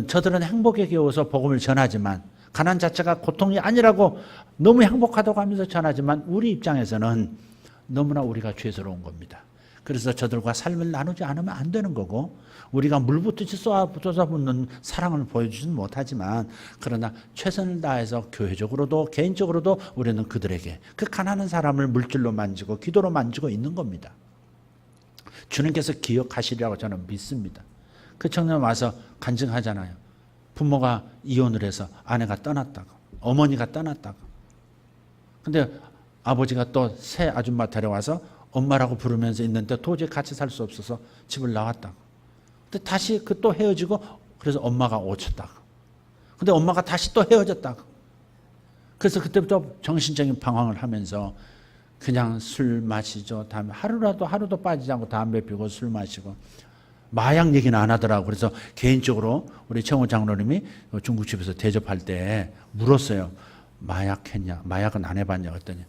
S1: 저들은 행복에 겨워서 복음을 전하지만 가난 자체가 고통이 아니라고 너무 행복하다고 하면서 전하지만 우리 입장에서는 너무나 우리가 죄스러운 겁니다. 그래서 저들과 삶을 나누지 않으면 안 되는 거고 우리가 물붓듯이 쏟아붓는 사랑을 보여주지는 못하지만 그러나 최선을 다해서 교회적으로도 개인적으로도 우리는 그들에게 그 가난한 사람을 물질로 만지고 기도로 만지고 있는 겁니다. 주님께서 기억하시리라고 저는 믿습니다. 그 청년 와서 간증하잖아요. 부모가 이혼을 해서 아내가 떠났다고 어머니가 떠났다고 근데 아버지가 또 새 아줌마 데려와서 엄마라고 부르면서 있는데 도저히 같이 살 수 없어서 집을 나왔다고. 근데 다시 그 또 헤어지고 그래서 엄마가 오셨다고. 근데 엄마가 다시 또 헤어졌다고. 그래서 그때부터 정신적인 방황을 하면서 그냥 술 마시죠. 다음에 하루도 빠지지 않고 담배 피우고 술 마시고 마약 얘기는 안 하더라고. 그래서 개인적으로 우리 최홍호 장로님이 중국집에서 대접할 때 물었어요. 마약 했냐? 마약은 안 해봤냐? 그랬더니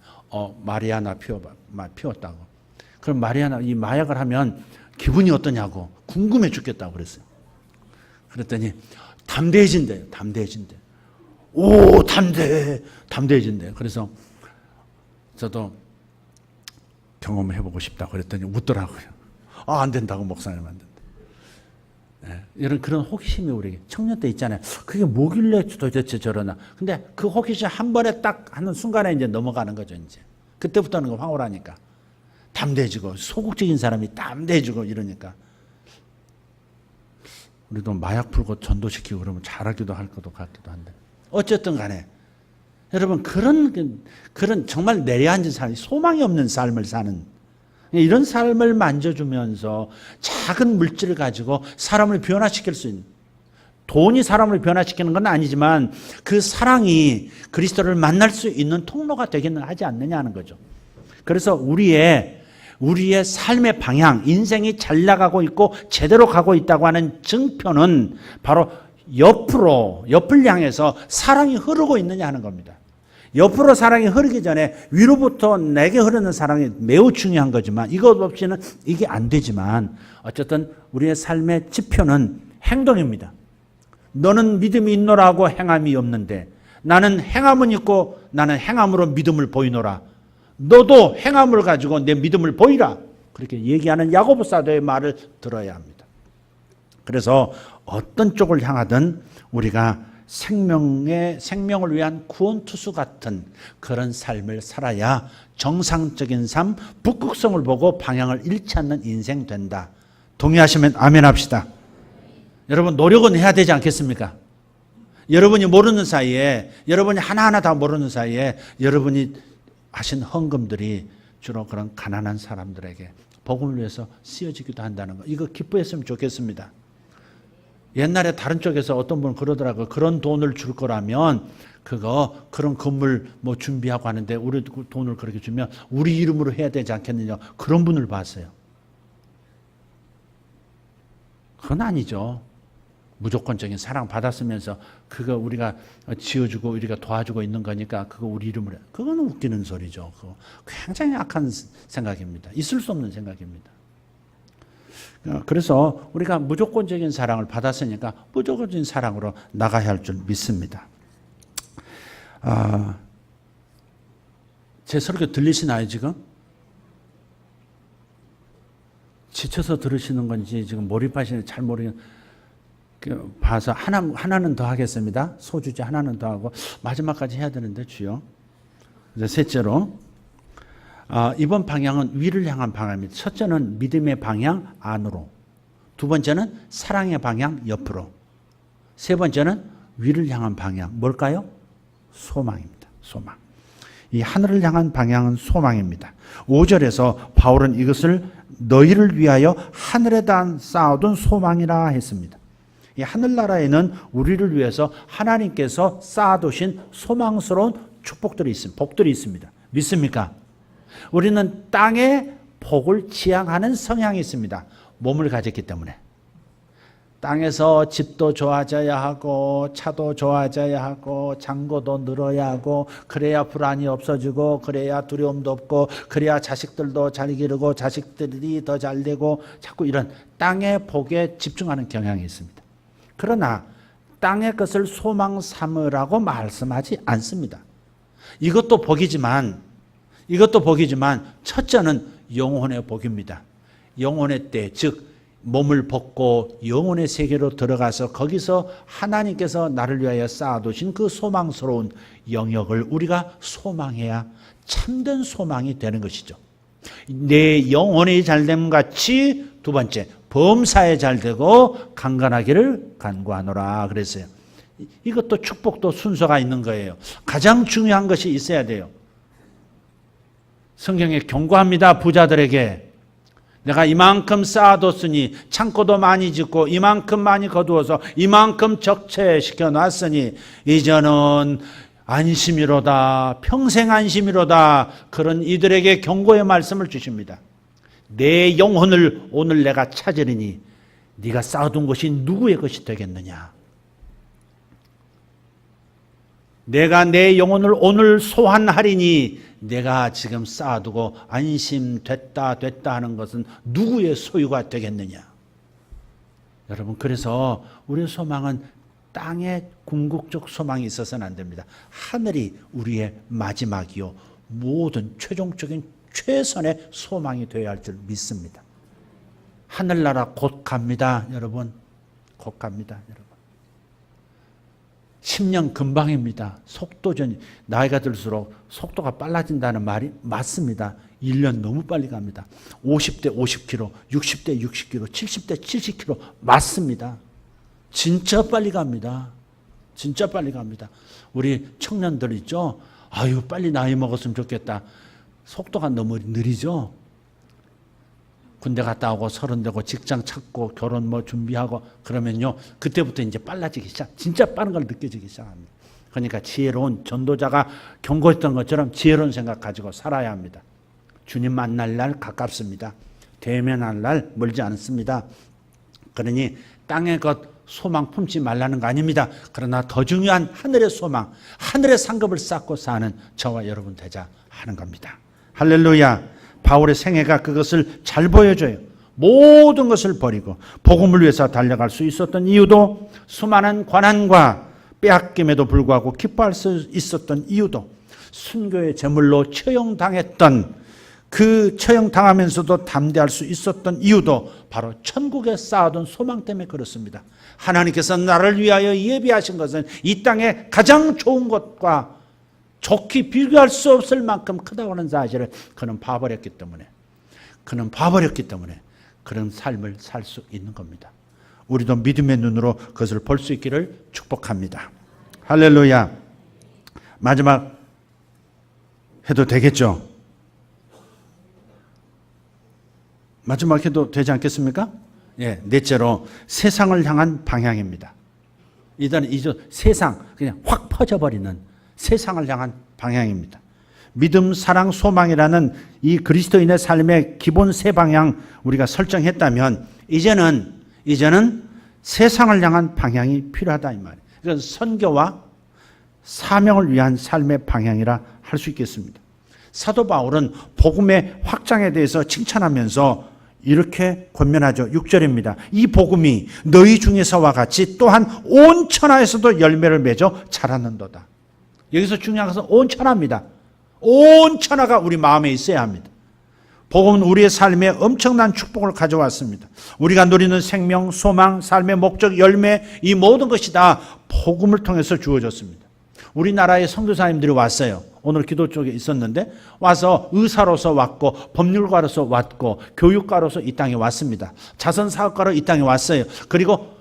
S1: 마리아나 피웠다고. 그럼 마리아나 이 마약을 하면 기분이 어떠냐고 궁금해 죽겠다고 그랬어요. 그랬더니 담대해진대요. 담대해진대. 오 담대해진대. 그래서 저도 경험을 해보고 싶다고 그랬더니 웃더라고요. 안 된다고 목사님 안 된다. 네, 이런 그런 호기심이 우리 청년 때 있잖아요. 그게 뭐길래 도대체 저러나. 근데 그 호기심 한 번에 딱 하는 순간에 이제 넘어가는 거죠. 이제 그때부터는 그 황홀하니까 담대해지고 소극적인 사람이 담대해지고 이러니까 우리도 마약 풀고 전도시키고 그러면 잘하기도 할 것도 같기도 한데 어쨌든 간에 여러분 그런 정말 내려앉은 삶, 소망이 없는 삶을 사는 이런 삶을 만져주면서 작은 물질을 가지고 사람을 변화시킬 수 있는 돈이 사람을 변화시키는 건 아니지만 그 사랑이 그리스도를 만날 수 있는 통로가 되기는 하지 않느냐 하는 거죠. 그래서 우리의 삶의 방향, 인생이 잘 나가고 있고 제대로 가고 있다고 하는 증표는 바로 옆을 향해서 사랑이 흐르고 있느냐 하는 겁니다. 옆으로 사랑이 흐르기 전에 위로부터 내게 흐르는 사랑이 매우 중요한 거지만 이것 없이는 이게 안 되지만 어쨌든 우리의 삶의 지표는 행동입니다. 너는 믿음이 있노라고 행함이 없는데 나는 행함은 있고 나는 행함으로 믿음을 보이노라. 너도 행함을 가지고 내 믿음을 보이라. 그렇게 얘기하는 야고보 사도의 말을 들어야 합니다. 그래서 어떤 쪽을 향하든 우리가 생명을 위한 구원투수 같은 그런 삶을 살아야 정상적인 삶, 북극성을 보고 방향을 잃지 않는 인생 된다. 동의하시면 아멘 합시다. 여러분 노력은 해야 되지 않겠습니까? 여러분이 모르는 사이에 여러분이 하나하나 다 모르는 사이에 여러분이 하신 헌금들이 주로 그런 가난한 사람들에게 복음을 위해서 쓰여지기도 한다는 거. 이거 기뻐했으면 좋겠습니다. 옛날에 다른 쪽에서 어떤 분은 그러더라고요. 그런 돈을 줄 거라면 그런 건물 뭐 준비하고 하는데 우리 돈을 그렇게 주면 우리 이름으로 해야 되지 않겠느냐. 그런 분을 봤어요. 그건 아니죠. 무조건적인 사랑 받았으면서 그거 우리가 지어주고 우리가 도와주고 있는 거니까 그거 우리 이름으로. 그거는 웃기는 소리죠. 그거 굉장히 악한 생각입니다. 있을 수 없는 생각입니다. 그래서 우리가 무조건적인 사랑을 받았으니까 무조건적인 사랑으로 나가야 할 줄 믿습니다. 제 설교 들리시나요 지금? 지쳐서 들으시는 건지 지금 몰입하시는 잘 모르겠는데 봐서 하나는 더 하겠습니다. 소주제 하나는 더 하고 마지막까지 해야 되는데 주여. 이제 셋째로 이번 방향은 위를 향한 방향입니다. 첫째는 믿음의 방향 안으로. 두 번째는 사랑의 방향 옆으로. 세 번째는 위를 향한 방향. 뭘까요? 소망입니다. 소망. 이 하늘을 향한 방향은 소망입니다. 5절에서 바울은 이것을 너희를 위하여 하늘에다 쌓아둔 소망이라 했습니다. 이 하늘나라에는 우리를 위해서 하나님께서 쌓아두신 소망스러운 축복들이 있습니다. 복들이 있습니다. 믿습니까? 우리는 땅의 복을 지향하는 성향이 있습니다. 몸을 가졌기 때문에. 땅에서 집도 좋아져야 하고 차도 좋아져야 하고 잔고도 늘어야 하고 그래야 불안이 없어지고 그래야 두려움도 없고 그래야 자식들도 잘 기르고 자식들이 더 잘 되고 자꾸 이런 땅의 복에 집중하는 경향이 있습니다. 그러나 땅의 것을 소망 삼으라고 말씀하지 않습니다. 이것도 복이지만 첫째는 영혼의 복입니다. 영혼의 때, 즉 몸을 벗고 영혼의 세계로 들어가서 거기서 하나님께서 나를 위하여 쌓아두신 그 소망스러운 영역을 우리가 소망해야 참된 소망이 되는 것이죠. 내 영혼이 잘됨 같이 두 번째, 범사에 잘되고 강건하기를 간구하노라 그랬어요. 이것도 축복도 순서가 있는 거예요. 가장 중요한 것이 있어야 돼요. 성경에 경고합니다. 부자들에게 내가 이만큼 쌓아뒀으니 창고도 많이 짓고 이만큼 많이 거두어서 이만큼 적체시켜 놨으니 이제는 안심이로다, 평생 안심이로다. 그런 이들에게 경고의 말씀을 주십니다. 내 영혼을 오늘 내가 찾으리니 네가 쌓아둔 것이 누구의 것이 되겠느냐. 내가 내 영혼을 오늘 소환하리니 내가 지금 쌓아두고 안심됐다 하는 것은 누구의 소유가 되겠느냐. 여러분, 그래서 우리의 소망은 땅에 궁극적 소망이 있어서는 안 됩니다. 하늘이 우리의 마지막이요 모든 최종적인 최선의 소망이 되어야 할 줄 믿습니다. 하늘나라 곧 갑니다, 여러분. 곧 갑니다, 여러분. 10년 금방입니다. 속도전, 나이가 들수록 속도가 빨라진다는 말이 맞습니다. 1년 너무 빨리 갑니다. 50대 50km, 60대 60km, 70대 70km 맞습니다. 진짜 빨리 갑니다. 진짜 빨리 갑니다. 우리 청년들 있죠? 아유, 빨리 나이 먹었으면 좋겠다. 속도가 너무 느리죠? 군대 갔다 오고 30 되고 직장 찾고 결혼 뭐 준비하고 그러면요, 그때부터 이제 빨라지기 진짜 빠른 걸 느껴지기 시작합니다. 그러니까 지혜로운 전도자가 경고했던 것처럼 지혜로운 생각 가지고 살아야 합니다. 주님 만날 날 가깝습니다. 대면할 날 멀지 않습니다. 그러니 땅의 것 소망 품지 말라는 거 아닙니다. 그러나 더 중요한 하늘의 소망, 하늘의 상급을 쌓고 사는 저와 여러분 되자 하는 겁니다. 할렐루야. 바울의 생애가 그것을 잘 보여줘요. 모든 것을 버리고 복음을 위해서 달려갈 수 있었던 이유도, 수많은 고난과 빼앗김에도 불구하고 기뻐할 수 있었던 이유도, 순교의 제물로 처형당했던 그 처형당하면서도 담대할 수 있었던 이유도 바로 천국에 쌓아둔 소망 때문에 그렇습니다. 하나님께서 나를 위하여 예비하신 것은 이 땅의 가장 좋은 것과 좋게 비교할 수 없을 만큼 크다고 하는 사실을 그는 봐버렸기 때문에 그런 삶을 살 수 있는 겁니다. 우리도 믿음의 눈으로 그것을 볼 수 있기를 축복합니다. 할렐루야. 마지막 해도 되겠죠? 마지막 해도 되지 않겠습니까? 예, 넷째로 세상을 향한 방향입니다. 일단 세상 그냥 확 퍼져버리는 세상을 향한 방향입니다. 믿음, 사랑, 소망이라는 이 그리스도인의 삶의 기본 세 방향 우리가 설정했다면 이제는 세상을 향한 방향이 필요하다 이 말이에요. 그래서 선교와 사명을 위한 삶의 방향이라 할 수 있겠습니다. 사도 바울은 복음의 확장에 대해서 칭찬하면서 이렇게 권면하죠. 6절입니다. 이 복음이 너희 중에서와 같이 또한 온 천하에서도 열매를 맺어 자라는도다. 여기서 중요한 것은 온 천하입니다. 온 천하가 우리 마음에 있어야 합니다. 복음은 우리의 삶에 엄청난 축복을 가져왔습니다. 우리가 누리는 생명, 소망, 삶의 목적, 열매, 이 모든 것이 다 복음을 통해서 주어졌습니다. 우리나라에 선교사님들이 왔어요. 오늘 기도 쪽에 있었는데 와서 의사로서 왔고 법률가로서 왔고 교육가로서 이 땅에 왔습니다. 자선사업가로 이 땅에 왔어요. 그리고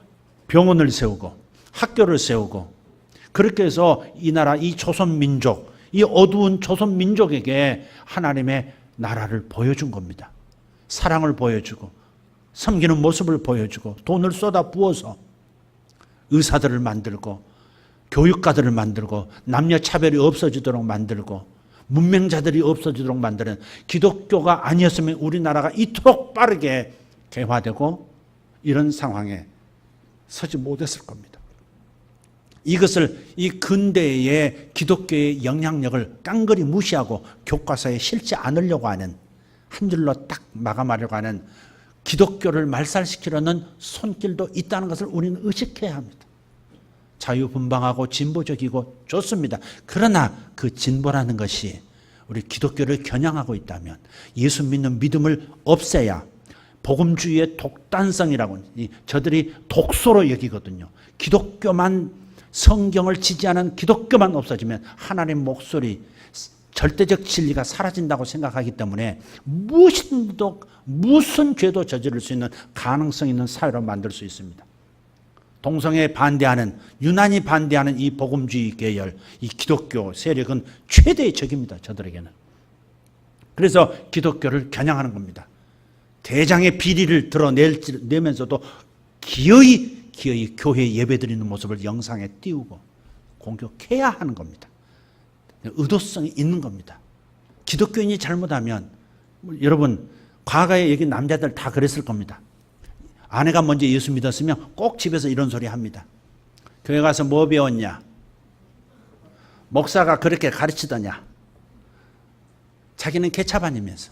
S1: 병원을 세우고 학교를 세우고 그렇게 해서 이 나라, 이 조선민족, 이 어두운 조선민족에게 하나님의 나라를 보여준 겁니다. 사랑을 보여주고 섬기는 모습을 보여주고 돈을 쏟아 부어서 의사들을 만들고 교육가들을 만들고 남녀 차별이 없어지도록 만들고 문맹자들이 없어지도록 만드는 기독교가 아니었으면 우리나라가 이토록 빠르게 개화되고 이런 상황에 서지 못했을 겁니다. 이것을 이 근대의 기독교의 영향력을 깡그리 무시하고 교과서에 실지 않으려고 하는, 한 줄로 딱 마감하려고 하는 기독교를 말살시키려는 손길도 있다는 것을 우리는 의식해야 합니다. 자유분방하고 진보적이고 좋습니다. 그러나 그 진보라는 것이 우리 기독교를 겨냥하고 있다면 예수 믿는 믿음을 없애야 복음주의의 독단성이라고 저들이 독소로 여기거든요. 기독교만 성경을 지지하는 기독교만 없어지면 하나님 목소리 절대적 진리가 사라진다고 생각하기 때문에 무슨 죄도 저지를 수 있는 가능성 있는 사회로 만들 수 있습니다. 동성애에 반대하는 유난히 반대하는 이 복음주의 계열 이 기독교 세력은 최대의 적입니다. 저들에게는. 그래서 기독교를 겨냥하는 겁니다. 대장의 비리를 드러내면서도 기어이 교회에 예배드리는 모습을 영상에 띄우고 공격해야 하는 겁니다. 의도성이 있는 겁니다. 기독교인이 잘못하면 여러분 과거에 여기 남자들 다 그랬을 겁니다. 아내가 먼저 예수 믿었으면 꼭 집에서 이런 소리 합니다. 교회 가서 뭐 배웠냐? 목사가 그렇게 가르치더냐? 자기는 개차반이면서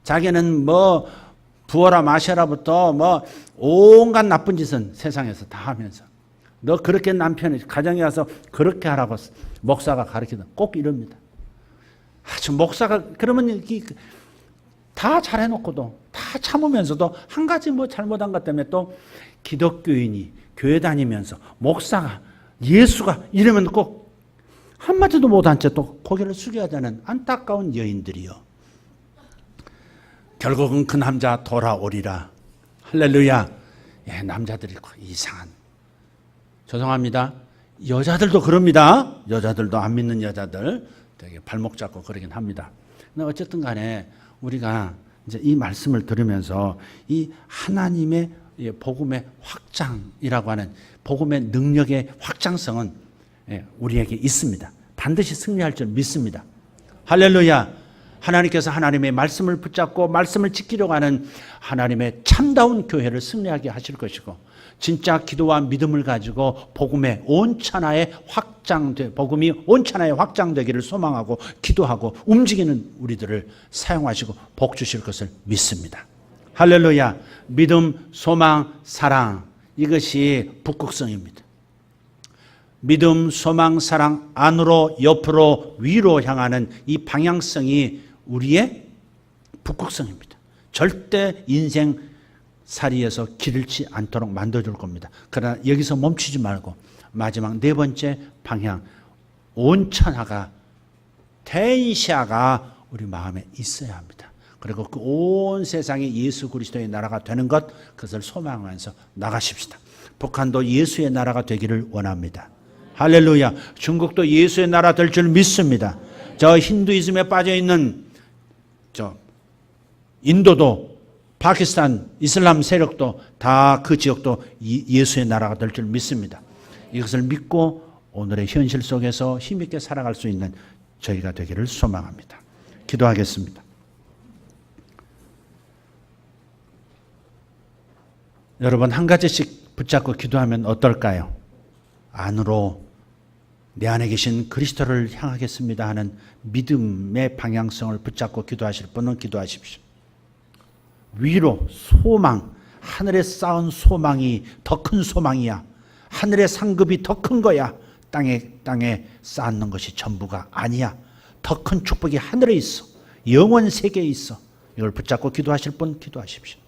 S1: 자기는 뭐 부어라 마셔라부터 뭐 온갖 나쁜 짓은 세상에서 다 하면서 너 그렇게 남편이 가정에 와서 그렇게 하라고 목사가 가르치던 꼭 이럽니다. 아주 목사가 그러면 다 잘해놓고도 다 참으면서도 한 가지 뭐 잘못한 것 때문에 또 기독교인이 교회 다니면서 목사가 예수가 이러면 꼭 한마디도 못한 채 또 고개를 숙여야 되는 안타까운 여인들이요. 결국은 그 남자 돌아오리라. 할렐루야. 예, 남자들이 이상한. 죄송합니다. 여자들도 그럽니다. 여자들도 안 믿는 여자들 되게 발목 잡고 그러긴 합니다. 근데 어쨌든 간에 우리가 이제 이 말씀을 들으면서 이 하나님의 복음의 확장이라고 하는 복음의 능력의 확장성은 우리에게 있습니다. 반드시 승리할 줄 믿습니다. 할렐루야. 하나님께서 하나님의 말씀을 붙잡고 말씀을 지키려고 하는 하나님의 참다운 교회를 승리하게 하실 것이고 진짜 기도와 믿음을 가지고 복음이 온천하에 확장되기를 소망하고 기도하고 움직이는 우리들을 사용하시고 복 주실 것을 믿습니다. 할렐루야. 믿음, 소망, 사랑 이것이 북극성입니다. 믿음, 소망, 사랑 안으로 옆으로 위로 향하는 이 방향성이 우리의 북극성입니다. 절대 인생 살이에서 길을 잃지 않도록 만들어줄 겁니다. 그러나 여기서 멈추지 말고 마지막 네 번째 방향 온천하가 텐시아가 우리 마음에 있어야 합니다. 그리고 그 온 세상이 예수 그리스도의 나라가 되는 것 그것을 소망하면서 나가십시다. 북한도 예수의 나라가 되기를 원합니다. 할렐루야. 중국도 예수의 나라 될 줄 믿습니다. 저 힌두이즘에 빠져있는 저 인도도 파키스탄 이슬람 세력도 다 그 지역도 예수의 나라가 될 줄 믿습니다. 이것을 믿고 오늘의 현실 속에서 힘있게 살아갈 수 있는 저희가 되기를 소망합니다. 기도하겠습니다. 여러분 한 가지씩 붙잡고 기도하면 어떨까요? 안으로 내 안에 계신 그리스도를 향하겠습니다 하는 믿음의 방향성을 붙잡고 기도하실 분은 기도하십시오. 위로 소망, 하늘에 쌓은 소망이 더 큰 소망이야. 하늘의 상급이 더 큰 거야. 땅에 쌓는 것이 전부가 아니야. 더 큰 축복이 하늘에 있어. 영원 세계에 있어. 이걸 붙잡고 기도하실 분 기도하십시오.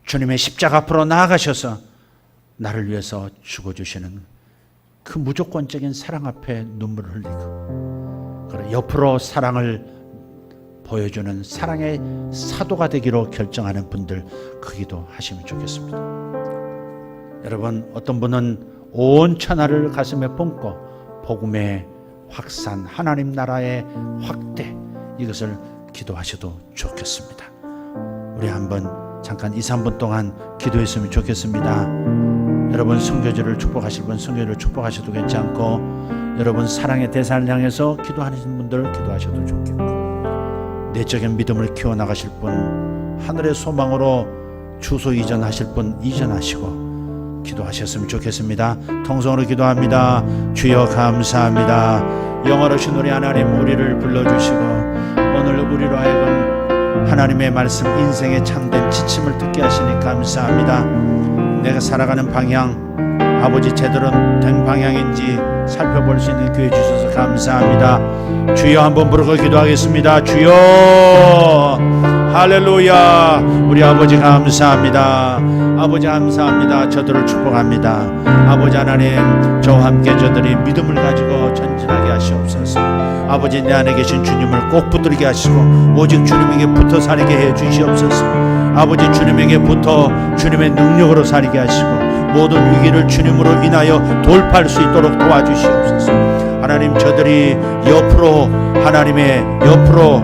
S1: 주님의 십자가 앞으로 나아가셔서 나를 위해서 죽어주시는 그 무조건적인 사랑 앞에 눈물을 흘리고 그리고 옆으로 사랑을 보여주는 사랑의 사도가 되기로 결정하는 분들 그 기도하시면 좋겠습니다. 여러분 어떤 분은 온 천하를 가슴에 품고 복음의 확산 하나님 나라의 확대 이것을 기도하셔도 좋겠습니다. 우리 한번 잠깐 2, 3분 동안 기도했으면 좋겠습니다. 여러분 선교지를 축복하실 분 선교지를 축복하셔도 괜찮고 여러분 사랑의 대상을 향해서 기도하시는 분들 기도하셔도 좋겠고 내적인 믿음을 키워나가실 분 하늘의 소망으로 주소 이전하실 분 이전하시고 기도하셨으면 좋겠습니다. 통성으로 기도합니다. 주여 감사합니다. 영원하신 우리 하나님 우리를 불러주시고 오늘 우리로 하여금 하나님의 말씀, 인생의 참된 지침을 듣게 하시니 감사합니다. 내가 살아가는 방향, 아버지 제대로 된 방향인지 살펴볼 수 있는 기회 주셔서 감사합니다. 주여 한번 부르고 기도하겠습니다. 주여, 할렐루야. 우리 아버지 감사합니다. 아버지 감사합니다. 저들을 축복합니다. 아버지 하나님, 저와 함께 저들이 믿음을 가지고 전진하게 하시옵소서. 아버지, 내 안에 계신 주님을 꼭 붙들게 하시고 오직 주님에게 붙어 살게 해 주시옵소서. 아버지, 주님에게 붙어 주님의 능력으로 살게 하시고 모든 위기를 주님으로 인하여 돌파할 수 있도록 도와주시옵소서. 하나님, 저들이 옆으로, 하나님의 옆으로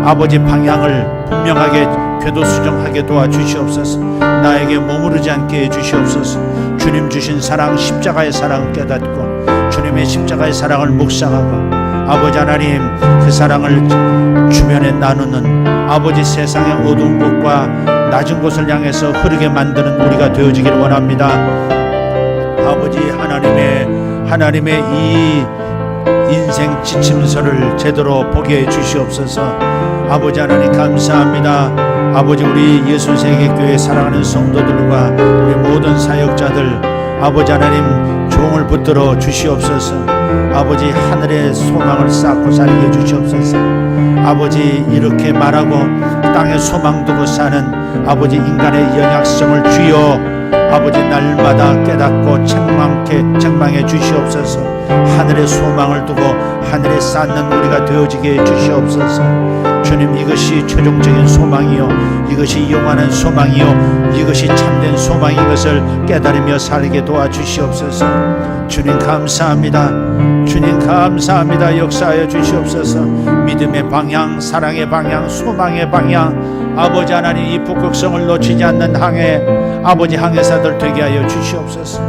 S1: 아버지 방향을 분명하게 궤도수정하게 도와주시옵소서. 나에게 머무르지 않게 해주시옵소서. 주님 주신 사랑, 십자가의 사랑 깨닫고 주님의 십자가의 사랑을 묵상하고 아버지 하나님, 그 사랑을 주변에 나누는 아버지, 세상의 어두운 곳과 낮은 곳을 향해서 흐르게 만드는 우리가 되어지기를 원합니다. 아버지 하나님의 이 인생 지침서를 제대로 보게 해 주시옵소서. 아버지 하나님 감사합니다. 아버지, 우리 예수세계교회 사랑하는 성도들과 우리 모든 사역자들, 아버지 하나님 종을 붙들어 주시옵소서. 아버지, 하늘의 소망을 쌓고 살게 해 주시옵소서. 아버지, 이렇게 말하고 땅에 소망 두고 사는 아버지 인간의 연약성을 주여 아버지 날마다 깨닫고 책망해 주시옵소서. 하늘의 소망을 두고 하늘에 쌓는 우리가 되어지게 해 주시옵소서. 주님, 이것이 최종적인 소망이요, 이것이 영원한 소망이요, 이것이 참된 소망인 것을 깨달으며 살게 도와주시옵소서. 주님 감사합니다. 주님 감사합니다. 역사하여 주시옵소서. 믿음의 방향, 사랑의 방향, 소망의 방향, 아버지 하나님, 이 북극성을 놓치지 않는 항해, 아버지 항해사들 되게 하여 주시옵소서.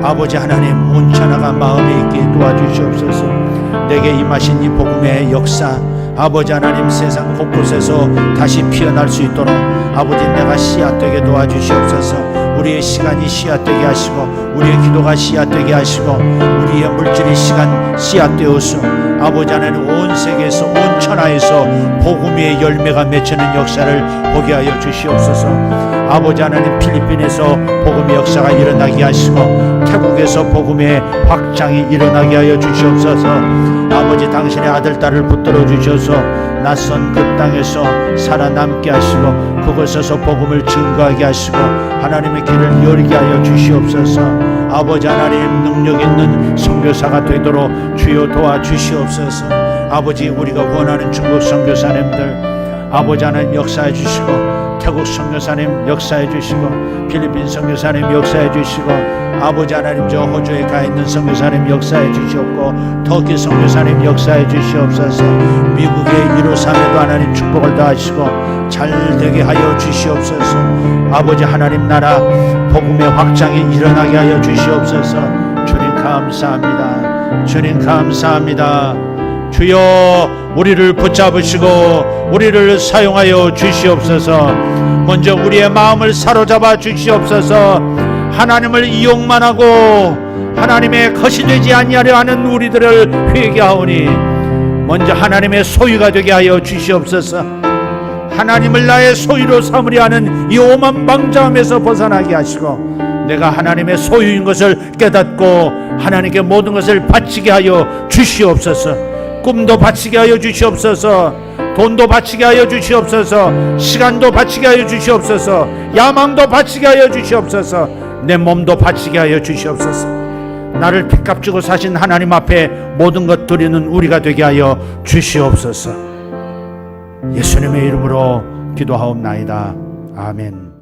S1: 아버지 하나님, 온천하가 마음에 있게 도와주시옵소서. 내게 임하신 이 복음의 역사, 아버지 하나님, 세상 곳곳에서 다시 피어날 수 있도록 아버지, 내가 씨앗되게 도와주시옵소서. 우리의 시간이 씨앗되게 하시고 우리의 기도가 씨앗되게 하시고 우리의 물질의 시간 씨앗되어서 아버지 하나님, 온 세계에서, 온 천하에서 복음의 열매가 맺히는 역사를 보게 하여 주시옵소서. 아버지 하나님, 필리핀에서 복음의 역사가 일어나게 하시고 태국에서 복음의 확장이 일어나게 하여 주시옵소서. 아버지, 당신의 아들, 딸을 붙들어 주셔서 낯선 그 땅에서 살아남게 하시고 그곳에서 복음을 증거하게 하시고 하나님의 길을 열게 하여 주시옵소서. 아버지 하나님, 능력 있는 선교사가 되도록 주여 도와주시옵소서. 아버지, 우리가 원하는 중국 선교사님들 아버지 하나님 역사해 주시고 태국 선교사님 역사해 주시고 필리핀 선교사님 역사해 주시고 아버지 하나님, 저 호주에 가 있는 선교사님 역사해 주시옵고 터키 선교사님 역사해 주시옵소서. 미국의 153에도 하나님 축복을 더하시고 잘 되게 하여 주시옵소서. 아버지 하나님 나라 복음의 확장이 일어나게 하여 주시옵소서. 주님 감사합니다. 주님 감사합니다. 주여, 우리를 붙잡으시고 우리를 사용하여 주시옵소서. 먼저 우리의 마음을 사로잡아 주시옵소서. 하나님을 이용만 하고 하나님의 것이 되지 아니하려 하는 우리들을 회개하오니 먼저 하나님의 소유가 되게 하여 주시옵소서. 하나님을 나의 소유로 삼으려 하는 이 오만방자함에서 벗어나게 하시고 내가 하나님의 소유인 것을 깨닫고 하나님께 모든 것을 바치게 하여 주시옵소서. 꿈도 바치게 하여 주시옵소서. 돈도 바치게 하여 주시옵소서. 시간도 바치게 하여 주시옵소서. 야망도 바치게 하여 주시옵소서. 내 몸도 바치게 하여 주시옵소서. 나를 핏값 주고 사신 하나님 앞에 모든 것 드리는 우리가 되게 하여 주시옵소서. 예수님의 이름으로 기도하옵나이다. 아멘.